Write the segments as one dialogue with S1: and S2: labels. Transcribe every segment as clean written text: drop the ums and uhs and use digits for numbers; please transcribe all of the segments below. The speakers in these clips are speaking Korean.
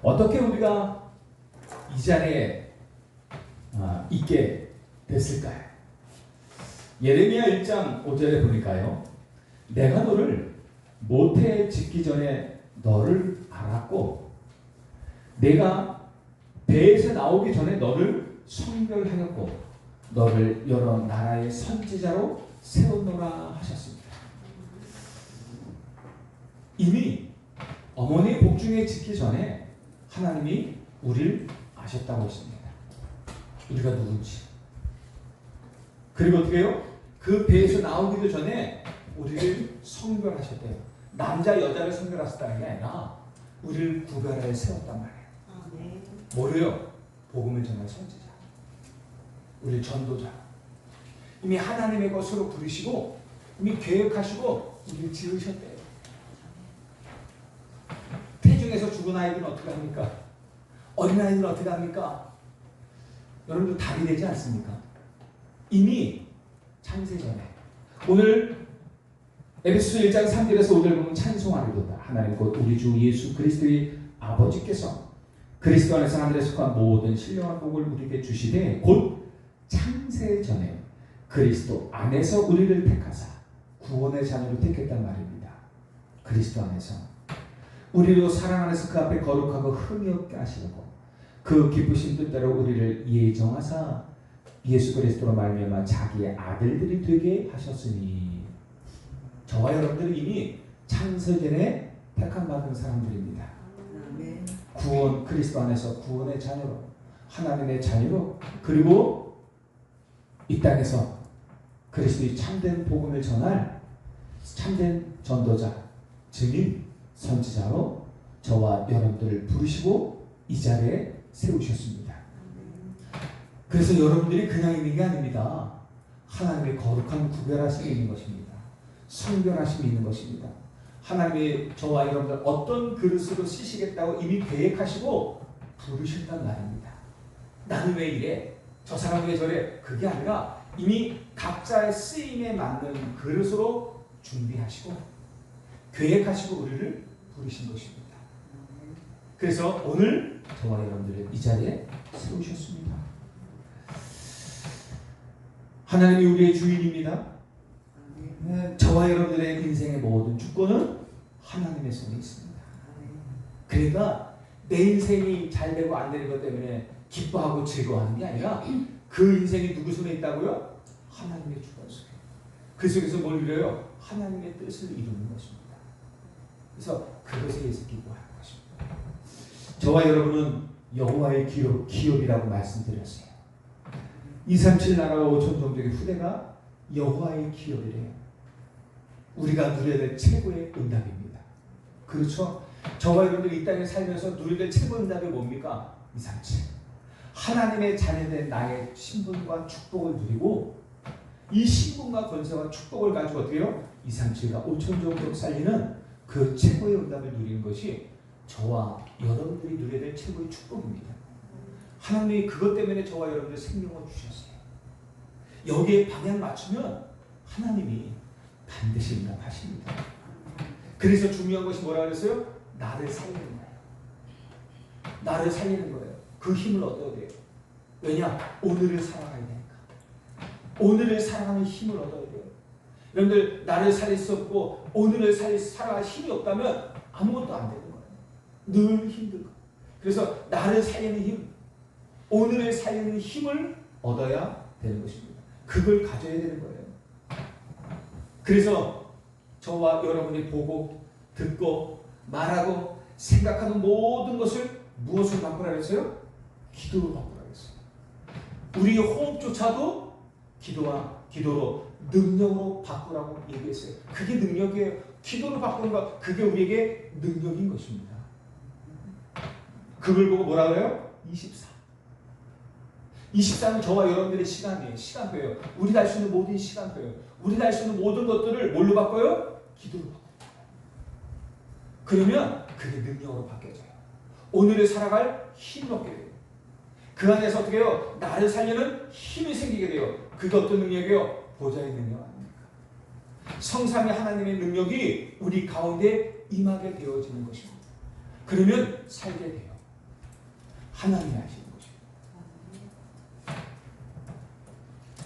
S1: 어떻게 우리가 이 자리에 있게 됐을까요? 예레미야 1장 5절에 보니까요. 내가 너를 모태에 짓기 전에 너를 알았고 내가 배에서 나오기 전에 너를 성별하였고 너를 여러 나라의 선지자로 세웠노라 하셨습니다. 이미 어머니의 복중에 짓기 전에 하나님이 우리를 아셨다고 했습니다. 우리가 누군지. 그리고 어떻게 해요? 그 배에서 나오기도 전에 우리를 성별하셨대요. 남자 여자를 성별하셨다는 게 아니라 우리를 구별하여 세웠단 말이에요. 뭐래요? 복음을 전할 선지자, 우리 전도자. 이미 하나님의 것으로 부르시고 이미 계획하시고 우리를 지으셨대요. 태중에서 죽은 아이들은 어떻게 합니까? 어린아이들은 어떻게 합니까? 여러분들 답이 되지 않습니까? 이미 창세 전에. 오늘 에베소서 1장 3절에서 5절 보면 찬송하리로다. 하나님 곧 우리 주 예수 그리스도의 아버지께서 그리스도 안에서 하늘에 속한 모든 신령한 복을 우리에게 주시되 곧 창세 전에 그리스도 안에서 우리를 택하사 구원의 자녀로 택했단 말입니다. 그리스도 안에서 우리로 사랑 안에서 그 앞에 거룩하고 흠이 없게 하시려고 그 기쁘신 뜻대로 우리를 예정하사 예수 그리스도로 말미암아 자기의 아들들이 되게 하셨으니. 저와 여러분들은 이미 창세전에 택함받은 사람들입니다. 구원, 그리스도 안에서 구원의 자녀로, 하나님의 자녀로, 그리고 이 땅에서 그리스도의 참된 복음을 전할 참된 전도자, 증인, 선지자로 저와 여러분들을 부르시고 이 자리에 세우셨습니다. 그래서 여러분들이 그냥 있는 게 아닙니다. 하나님의 거룩한 구별하심이 있는 것입니다. 성별하심이 있는 것입니다. 하나님이 저와 여러분들 어떤 그릇으로 쓰시겠다고 이미 계획하시고 부르신단 말입니다. 나는 왜 이래? 저 사람은 왜 저래? 그게 아니라 이미 각자의 쓰임에 맞는 그릇으로 준비하시고 계획하시고 우리를 부르신 것입니다. 그래서 오늘 저와 여러분들을 이 자리에 세우셨습니다. 하나님이 우리의 주인입니다. 저와 여러분들의 인생의 모든 주권은 하나님의 손에 있습니다. 그러니까 내 인생이 잘 되고 안 되는 것 때문에 기뻐하고 즐거워하는 게 아니라 그 인생이 누구 손에 있다고요? 하나님의 주권 속에. 그 속에서 뭘 이뤄요? 하나님의 뜻을 이루는 것입니다. 그래서 그것에 의해서 기뻐하는 것입니다. 저와 여러분은 여호와의 기업이라고 말씀드렸어요. 237 나라와 5천 종족의 후대가 여호와의 기업이래요. 우리가 누려야 될 최고의 응답입니다. 그렇죠? 저와 여러분들이 이 땅에 살면서 누려야 될 최고의 응답이 뭡니까? 237. 하나님의 자녀된 나의 신분과 축복을 누리고 이 신분과 권세와 축복을 가지고 어떻게 해요? 237과 5천 종족 살리는 그 최고의 응답을 누리는 것이 저와 여러분들이 누려야 될 최고의 축복입니다. 하나님이 그것 때문에 저와 여러분들 생명을 주셨어요. 여기에 방향 맞추면 하나님이 반드시 응답하십니다. 그래서 중요한 것이 뭐라 그랬어요? 나를 살리는 거예요. 나를 살리는 거예요. 그 힘을 얻어야 돼요. 왜냐? 오늘을 살아가야 되니까. 오늘을 살아가는 힘을 얻어야 돼요. 여러분들 나를 살릴 수 없고 오늘을 살아갈 힘이 없다면 아무것도 안 되는 거예요. 늘 힘들고. 그래서 나를 살리는 힘, 오늘을 살리는 힘을 얻어야 되는 것입니다. 그걸 가져야 되는 거예요. 그래서 저와 여러분이 보고 듣고 말하고 생각하는 모든 것을 무엇으로 바꾸라 그랬어요? 기도로 바꾸라 그랬어요. 우리의 호흡조차도 기도로 능력으로 바꾸라고 얘기했어요. 그게 능력이에요. 기도로 바꾸는 것, 그게 우리에게 능력인 것입니다. 그걸 보고 뭐라 그래요? 24는 저와 여러분들의 시간이에요. 시간표예요. 우리가 할 수 있는 모든 시간표예요. 우리가 할 수 있는 모든 것들을 뭘로 바꿔요? 기도로 바꿔요. 그러면 그게 능력으로 바뀌어져요. 오늘을 살아갈 힘을 얻게 돼요. 그 안에서 어떻게 해요? 나를 살리는 힘이 생기게 돼요. 그게 어떤 능력이에요? 보좌의 능력 아닙니까? 성삼위 하나님의 능력이 우리 가운데 임하게 되어지는 것입니다. 그러면 살게 돼요. 하나님이 하시는 것입니다.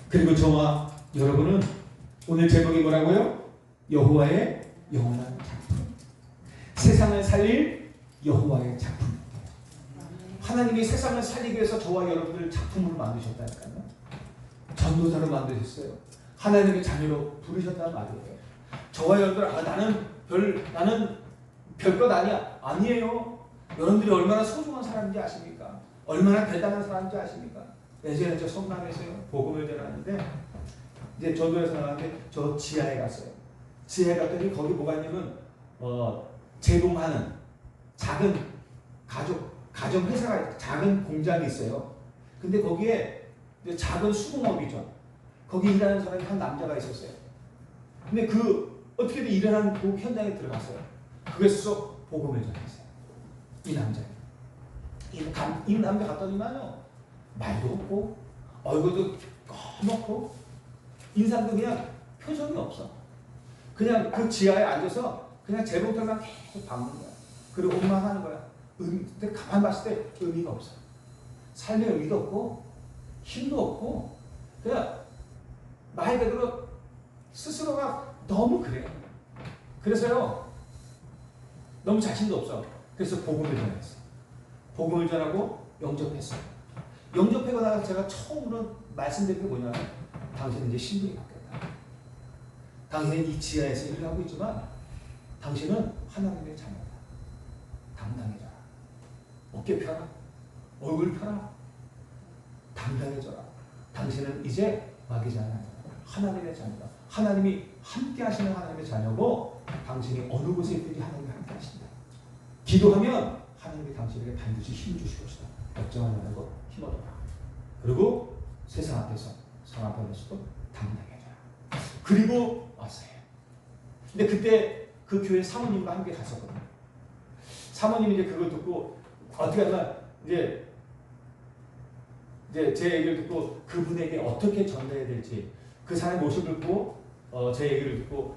S1: 그리고 저와 여러분은 오늘 제목이 뭐라고요? 여호와의 영원한 작품. 세상을 살릴 여호와의 작품. 하나님이 세상을 살리기 위해서 저와 여러분을 작품으로 만드셨다니까요. 전도자로 만드셨어요. 하나님의 자녀로 부르셨다는 말이에요. 저와 여러분들, 나는 별것 아니야. 아니에요. 여러분들이 얼마나 소중한 사람인지 아십니까? 얼마나 대단한 사람인지 아십니까? 예전에 저 성남에서요, 복음을 전하는데, 이제 전도에서 나갔는데, 저 지하에 갔어요. 지하에 갔더니 거기 뭐가 있냐면, 제공하는 작은 가정 회사가, 작은 공장이 있어요. 근데 거기에 이제 작은 수공업이죠. 거기 일하는 사람이 한 남자가 있었어요. 근데 어떻게든 일하는 그 현장에 들어갔어요. 그래서 복음을 전했어요. 이 남자. 이 남자 갔더니만요, 말도 없고, 얼굴도 검었고, 인상도 그냥 표정이 없어. 그냥 그 지하에 앉아서 그냥 재봉틀만 계속 박는 거야. 그리고 옷만 하는 거야. 근데 가만 봤을 때 의미가 없어. 삶의 의미도 없고, 힘도 없고, 그냥 말 그대로 스스로가 너무 그래. 그래서요, 너무 자신도 없어. 그래서 복음을 전했어. 복음을 전하고 영접했어요. 영접하고 나서 제가 처음으로 말씀드린 게 뭐냐면, 당신은 이제 신분이 바뀌었다. 당신은 이 지하에서 일을 하고 있지만 당신은 하나님의 자녀다. 당당해져라. 어깨 펴라. 얼굴 펴라. 당당해져라. 당신은 이제 마귀자 아니야. 하나님의 자녀다. 하나님이 함께 하시는 하나님의 자녀고, 당신이 어느 곳에 있든지 하나님이 함께 하신다. 기도하면 하나님이 당신에게 반드시 힘 주실 것이다. 걱정하지 말고 힘어라. 그리고 세상 앞에서, 사람 앞에서도 당당해져라. 그리고 왔어요. 근데 그때 그 교회 사모님과 함께 갔었거든요. 사모님이 이제 그걸 듣고, 어떻게 하면 이제 제 얘기를 듣고 그분에게 어떻게 전달해야 될지, 그 사람의 모습을 보고 제 얘기를 듣고,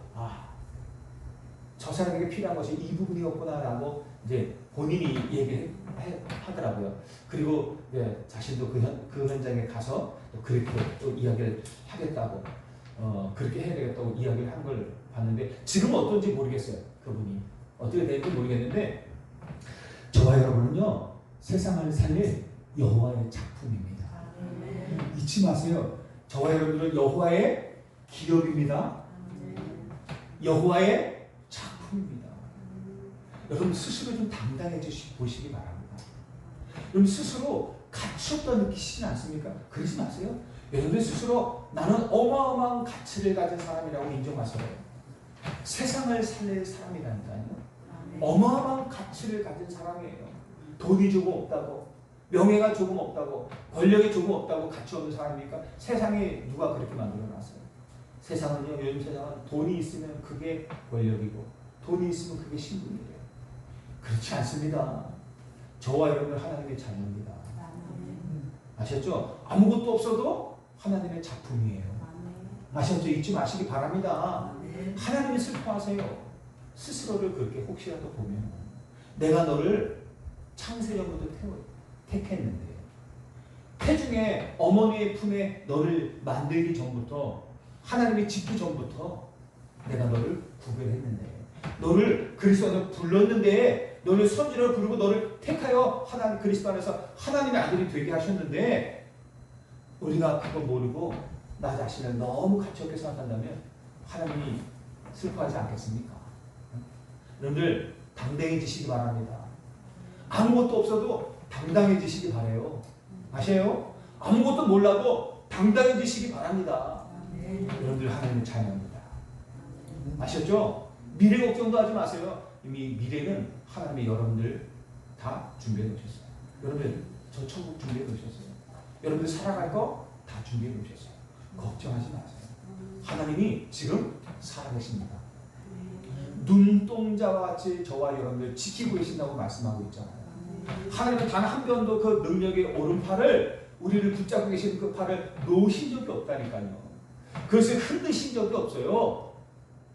S1: 저 사람에게 필요한 것이 이 부분이었구나라고 이제 본인이 얘기하더라고요. 그리고 자신도 그 현장에 가서 또 그렇게 또 이야기를 하겠다고, 그렇게 해야 되겠다고 이야기를 한 걸 봤는데, 지금 어떤지 모르겠어요. 그분이 어떻게 될지 모르겠는데, 저와 여러분은요, 세상을 살릴 여호와의 작품입니다. 잊지 마세요. 저와 여러분들은 여호와의 기업입니다. 여호와의 작품입니다. 여러분 스스로 좀 당당해지시 보시기 바랍니다. 여러분 스스로 가치 없다 느끼시지 않습니까? 그러지 마세요. 여러분들 스스로 나는 어마어마한 가치를 가진 사람이라고 인정하세요. 세상을 살릴 사람이라니까요. 어마어마한 가치를 가진 사람이에요. 돈이 조금 없다고, 명예가 조금 없다고, 권력이 조금 없다고 가치 없는 사람입니까? 세상에 누가 그렇게 만들어놨어요? 세상은요, 요즘 세상은 돈이 있으면 그게 권력이고, 돈이 있으면 그게 신분이래요. 그렇지 않습니다. 저와 여러분 하나님의 자녀입니다. 아셨죠? 아무것도 없어도 하나님의 작품이에요. 아셨죠? 잊지 마시기 바랍니다. 하나님이 슬퍼하세요. 스스로를 그렇게 혹시라도 보면, 내가 너를 창세전부터 택했는데, 태중에 어머니의 품에 너를 만들기 전부터, 하나님이 짓기 전부터 내가 너를 구별했는데, 너를 그리스도 안에서 불렀는데, 너를 선지로 부르고 너를 택하여 하나님 그리스도 안에서 하나님의 아들이 되게 하셨는데, 우리가 그거 모르고 나 자신을 너무 가치없게 생각한다면 하나님이 슬퍼하지 않겠습니까? 여러분들 당당해지시기 바랍니다. 아무것도 없어도 당당해지시기 바래요. 아세요? 아무것도 몰라도 당당해지시기 바랍니다. 여러분들 하나님의 자녀입니다. 아셨죠? 미래 걱정도 하지 마세요. 이미 미래는 하나님이 여러분들 다 준비해 놓으셨어요. 여러분들 저 천국 준비해 놓으셨어요. 여러분들 살아갈 거 다 준비해 놓으셨어요. 걱정하지 마세요. 하나님이 지금 살아계십니다. 눈동자와 같이 저와 여러분들 지키고 계신다고 말씀하고 있잖아요. 하나님은 단 한 번도 그 능력의 오른팔을, 우리를 붙잡고 계신 그 팔을 놓으신 적이 없다니까요. 그것을 흔드신 적이 없어요.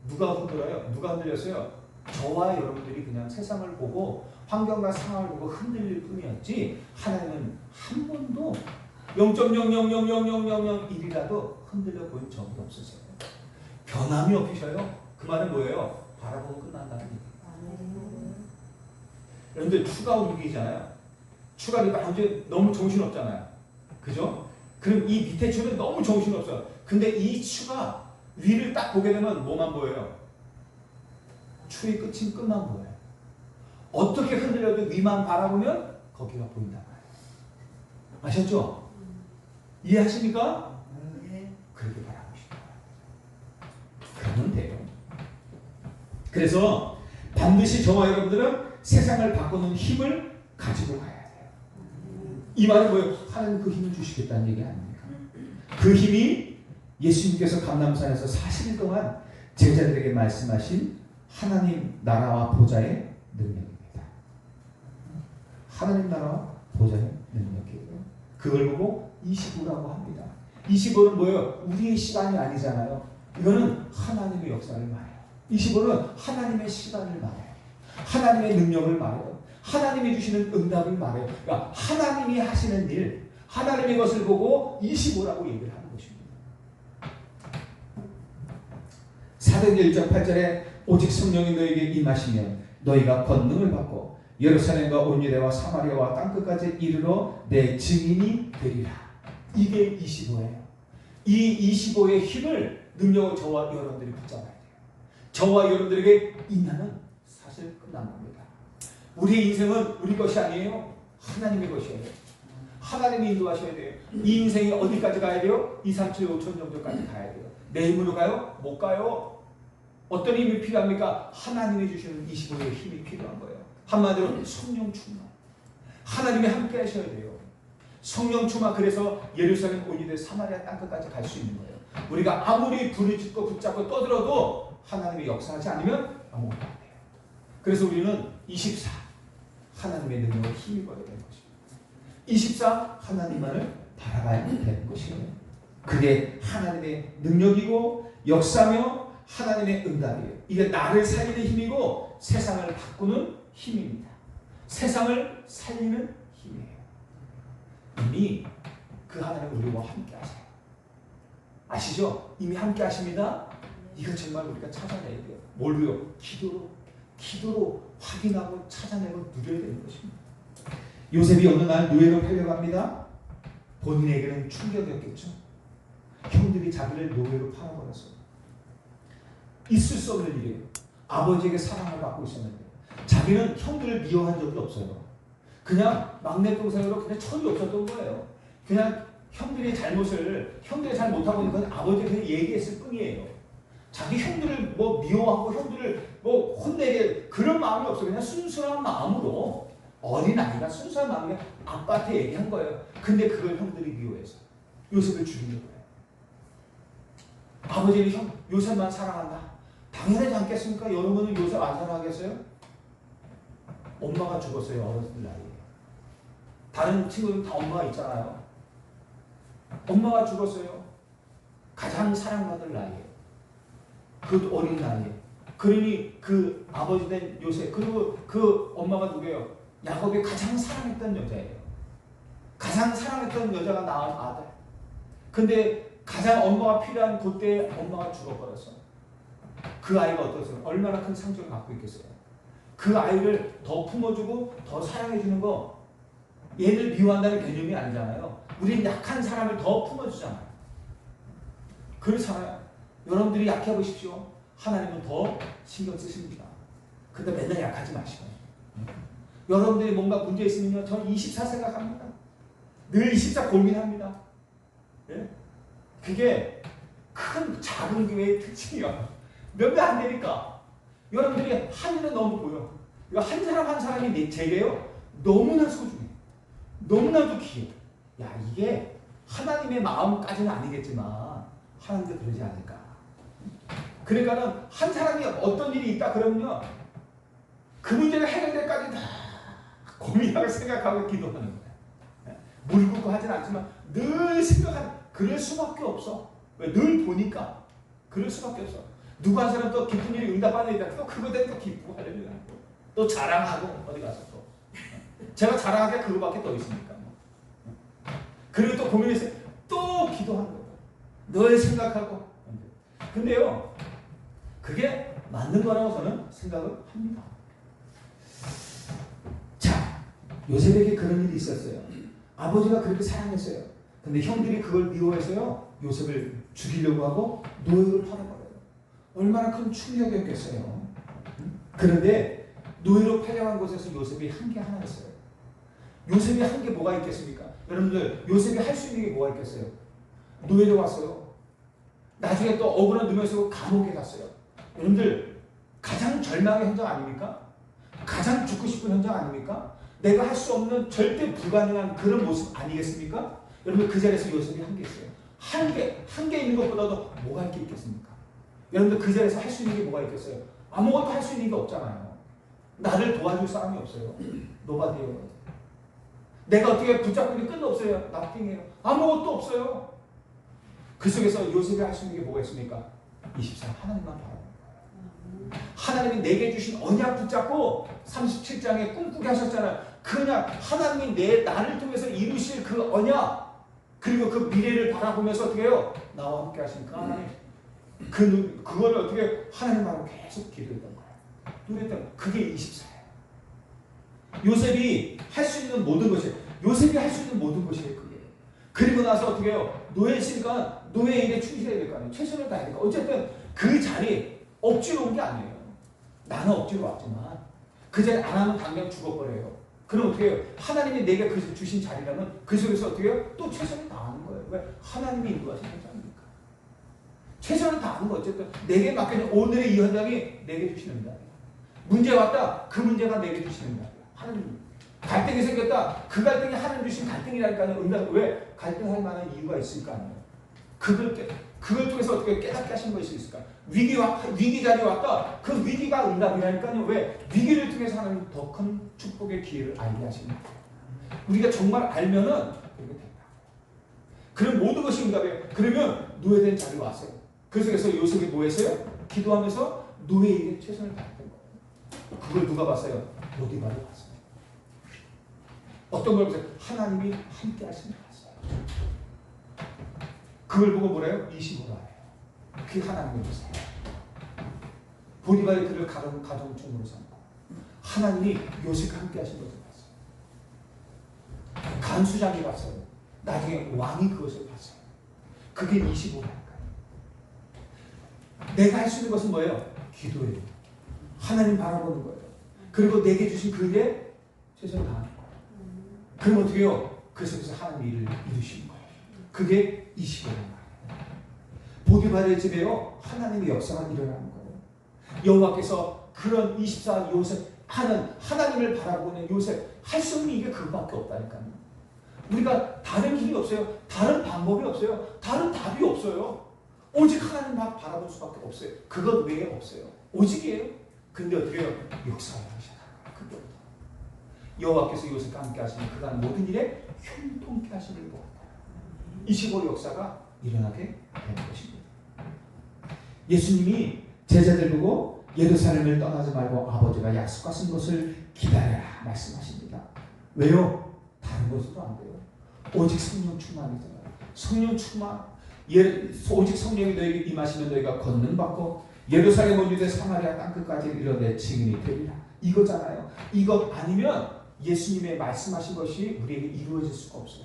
S1: 누가 흔들어요? 누가 흔들렸어요? 저와 여러분들이 그냥 세상을 보고 환경과 상황을 보고 흔들릴 뿐이었지 하나님은 한 번도 0.0000001이라도 흔들려 본 적이 없으세요. 변함이 없으셔요. 그 말은 뭐예요? 바라보고 끝난다는 얘기예요. 여러분들 추가 움직이잖아요. 추가니까 완전 너무 정신없잖아요. 그죠? 그럼 이 밑에 추는 너무 정신없어요. 근데 이 추가 위를 딱 보게 되면 뭐만 보여요? 추의 끝인 끝만 보여요. 어떻게 흔들려도 위만 바라보면 거기가 보인단 말이에요. 아셨죠? 이해하십니까? 네. 그렇게 바라보시는 거예요. 그러면 돼요. 그래서 반드시 저와 여러분들은 세상을 바꾸는 힘을 가지고 가야 돼요. 이 말은 뭐예요? 하나님 그 힘을 주시겠다는 얘기 아닙니까? 그 힘이 예수님께서 감람산에서 40일 동안 제자들에게 말씀하신 하나님 나라와 보좌의 능력입니다. 하나님 나라와 보좌의 능력이에요. 그걸 보고 25라고 합니다. 25는 뭐예요? 우리의 시간이 아니잖아요. 이거는 하나님의 역사를 말해요. 25는 하나님의 시간을 말해요. 하나님의 능력을 말해요. 하나님이 주시는 응답을 말해요. 그러니까 하나님이 하시는 일, 하나님의 것을 보고 25라고 얘기를 하는 것입니다. 사도행전 1장 8절에 오직 성령이 너에게 임하시면 너희가 권능을 받고 예루살렘과 온 유대와 사마리아와 땅끝까지 이르러 내 증인이 되리라. 이게 25예요. 이 25의 힘을 능력을 저와 여러분들이 붙잡아야 돼요. 저와 여러분들에게 임하는 사실 끝난 겁니다. 우리의 인생은 우리 것이 아니에요. 하나님의 것이에요. 하나님이 인도하셔야 돼요. 이 인생이 어디까지 가야 돼요? 2, 3, 7, 5천 정도까지 가야 돼요. 내 힘으로 가요? 못 가요. 어떤 힘이 필요합니까? 하나님이 주시는 25의 힘이 필요한 거예요. 한마디로 성령 충만. 하나님이 함께 하셔야 돼요. 성령 충만. 그래서 예루살렘 온 유대 사마리아 땅끝까지 갈 수 있는 거예요. 우리가 아무리 불을 짓고 붙잡고 떠들어도 하나님이 역사하지 않으면 아무것도 안 돼요. 그래서 우리는 24 하나님의 능력을 힘입어야 되는 것입니다. 24 하나님만을 바라봐야 되는 것이에요. 그게 하나님의 능력이고 역사며 하나님의 응답이에요. 이게 나를 살리는 힘이고 세상을 바꾸는 힘입니다. 세상을 살리는 힘이에요. 이미 그 하나님은 우리와 함께 하세요. 아시죠? 이미 함께 하십니다. 이거 정말 우리가 찾아내야 돼요. 뭘로요? 기도로 확인하고 찾아내고 누려야 되는 것입니다. 요셉이 어느 날 노예로 팔려갑니다. 본인에게는 충격이었겠죠. 형들이 자기를 노예로 팔아버렸어요. 있을 수 없는 일이에요. 아버지에게 사랑을 받고 있었는데 자기는 형들을 미워한 적이 없어요. 그냥 막내 동생으로 그냥 철이 없었던 거예요. 그냥 형들이 잘못을 형들이 잘 못하고 있는 건 아버지가 그냥 얘기했을 뿐이에요. 자기 형들을 뭐 미워하고 형들을 뭐 혼내게 그런 마음이 없어요. 그냥 순수한 마음으로 어린아이가 순수한 마음으로 아빠한테 얘기한 거예요. 근데 그걸 형들이 미워해서 요셉을 죽인 거예요. 아버지는 요셉만 사랑한다. 당연하지 않겠습니까? 여러분은 요셉 안 사랑하겠어요? 엄마가 죽었어요. 어렸을 나이에. 다른 친구들 다 엄마가 있잖아요. 엄마가 죽었어요. 가장 사랑받을 나이에. 그 어린 나이에. 그러니 그 아버지 된 요셉 그리고 그 엄마가 누구예요? 야곱이 가장 사랑했던 여자예요. 가장 사랑했던 여자가 낳은 아들. 근데 가장 엄마가 필요한 그때 엄마가 죽어버렸어. 그 아이가 어떠세요? 얼마나 큰 상처를 갖고 있겠어요? 그 아이를 더 품어주고 더 사랑해주는 거 얘를 미워한다는 개념이 아니잖아요. 우리는 약한 사람을 더 품어주잖아요. 그렇잖아요. 여러분들이 약해 보십시오. 하나님은 더 신경 쓰십니다. 근데 맨날 약하지 마시고. 여러분들이 뭔가 문제 있으면요. 저는 24 생각합니다. 늘 24 고민합니다. 예? 그게 큰 작은 교회의 특징이야. 몇 배 안 되니까. 여러분들이 한 일은 너무 보여. 이거 한 사람 한 사람이 제게요. 너무나 소중해. 너무나도 귀해. 야 이게 하나님의 마음까지는 아니겠지만 하나님도 그러지 않을까. 그러니까는 한 사람이 어떤 일이 있다 그러면요. 그 문제가 해결될 때까지 다 고민하고 생각하고 기도하는 거야. 물 붓고 하진 않지만 늘 생각하는. 그럴 수밖에 없어. 왜? 늘 보니까. 그럴 수밖에 없어. 누구 한 사람 또 기쁜 일이 응답하는 일이다. 또 그거 되면 또 기쁘고 하려고 또 자랑하고 어디 가서 또 제가 자랑하기가 그거밖에 더 있습니까? 그리고 또 고민했어요. 또 기도하는 거예요. 늘 생각하고. 근데요, 그게 맞는 거라고 저는 생각을 합니다. 자, 요셉에게 그런 일이 있었어요. 아버지가 그렇게 사랑했어요. 근데 형들이 그걸 미워해서요, 요셉을 죽이려고 하고 노예로 팔아버려요. 얼마나 큰 충격이었겠어요. 그런데 노예로 팔려간 곳에서 요셉이 한 게 하나였어요. 요셉이 한 게 뭐가 있겠습니까? 여러분들, 요셉이 할 수 있는 게 뭐가 있겠어요? 노예로 왔어요. 나중에 또 억울한 누명 쓰고 감옥에 갔어요. 여러분들, 가장 절망의 현장 아닙니까? 가장 죽고 싶은 현장 아닙니까? 내가 할 수 없는 절대 불가능한 그런 모습 아니겠습니까? 여러분, 그 자리에서 요셉이 한 게 있어요. 한 개 있는 것보다도 뭐가 할 게 있겠습니까? 여러분들, 그 자리에서 할 수 있는 게 뭐가 있겠어요? 아무것도 할 수 있는 게 없잖아요. 나를 도와줄 사람이 없어요. 노바디예요. 내가 어떻게 붙잡고 있는 끈도 없어요. 나띵이에요. 아무것도 없어요. 그 속에서 요셉이 할 수 있는 게 뭐가 있습니까? 24 하나님만 바라보는 거예요. 하나님이 내게 주신 언약 붙잡고 37장에 꿈꾸게 하셨잖아요. 그 언약, 하나님이 나를 통해서 이루실 그 언약, 그리고 그 미래를 바라보면서 어떻게 해요? 나와 함께 하시니까 하나님, 그걸 어떻게 하나님하고 계속 기도했던 거예요. 그랬던 그게 24예요. 요셉이 할 수 있는 모든 것이, 요셉이 할 수 있는 모든 것이 그게. 그리고 나서 어떻게 해요? 노예했으니까 노예 일에 충실해야 될 거 아니에요. 최선을 다해야 되니까. 어쨌든 그 자리 억지로 온 게 아니에요. 나는 억지로 왔지만 그 자리 안 하면 당장 죽어버려요. 그럼 어떻게 해요? 하나님이 내게 그 주신 자리라면 그 속에서 어떻게 해요? 또 최선을 다하는 거예요. 왜? 하나님이 인도하신 현장이니까. 최선을 다하는 거. 어쨌든 내게 맡겨진 오늘의 이 현장이 내게 주시는 현장이에요. 문제 왔다. 그 문제가 내게 주시는 현장이에요. 하나님. 갈등이 생겼다. 그 갈등이 하나님 주신 갈등이라니까요. 왜? 갈등할 만한 이유가 있을 거 아니에요. 그걸 통해서 어떻게 깨닫게 하신 것이 있을까? 위기 자리에 왔다. 그 위기가 응답이라니까요. 왜? 위기를 통해서 하나님 더 큰 축복의 기회를 알게 하십니다. 우리가 정말 알면은 그렇게 된다. 그럼 모든 것이 응답이에요. 그러면 노예된 자리에 왔어요. 그 속에서 요셉이 뭐 했어요? 기도하면서 노예에게 최선을 다했던 거예요. 그걸 누가 봤어요? 보디발이 봤어요. 어떤 걸 보세요? 하나님이 함께 하시는 거 봤어요. 그걸 보고 뭐래요? 25라예요. 그게 하나님의 모습이에요. 보디발이 그를 가정총으로 삼고 하나님이 요셉과 함께 하신 것을 봤어요. 간수장이 봤어요. 나중에 왕이 그것을 봤어요. 그게 25라니까요. 내가 할 수 있는 것은 뭐예요? 기도예요. 하나님 바라보는 거예요. 그리고 내게 주신 그 일에 최선을 다하는 거예요. 그럼 어떻게 해요? 그 속에서 하나님 일을 이루시는 거예요. 그게 25란 말이에요. 보디발의 집에요, 하나님의 역사가 일어나는 거예요. 여호와께서 그런 24 요셉 하는 하나님을 바라보는 요셉 할 수 없는 이게 그거밖에 없다니까요. 우리가 다른 길이 없어요. 다른 방법이 없어요. 다른 답이 없어요. 오직 하나님만 바라볼 수밖에 없어요. 그것 외에 없어요. 오직이에요. 근데 어떻게 해요? 역사를 하시잖아요. 그때부터 여호와께서 요셉과 함께 하시는 그간 모든 일에 형통케 하시는 것 같아요. 25 역사가 일어나게 되는 것입니다. 예수님이 제자들 보고 예루살렘을 떠나지 말고 아버지가 약속하신 것을 기다려라 말씀하십니다. 왜요? 다른 것으로 안 돼요. 오직 성령 충만이잖아요. 성령 충만. 오직 성령이 너에게 임하시면 너희가 권능받고 예루살렘 온 유대 사마리아 땅끝까지 이르러 증인이 되리라. 이거잖아요. 이것 아니면 예수님의 말씀하신 것이 우리에게 이루어질 수가 없어요.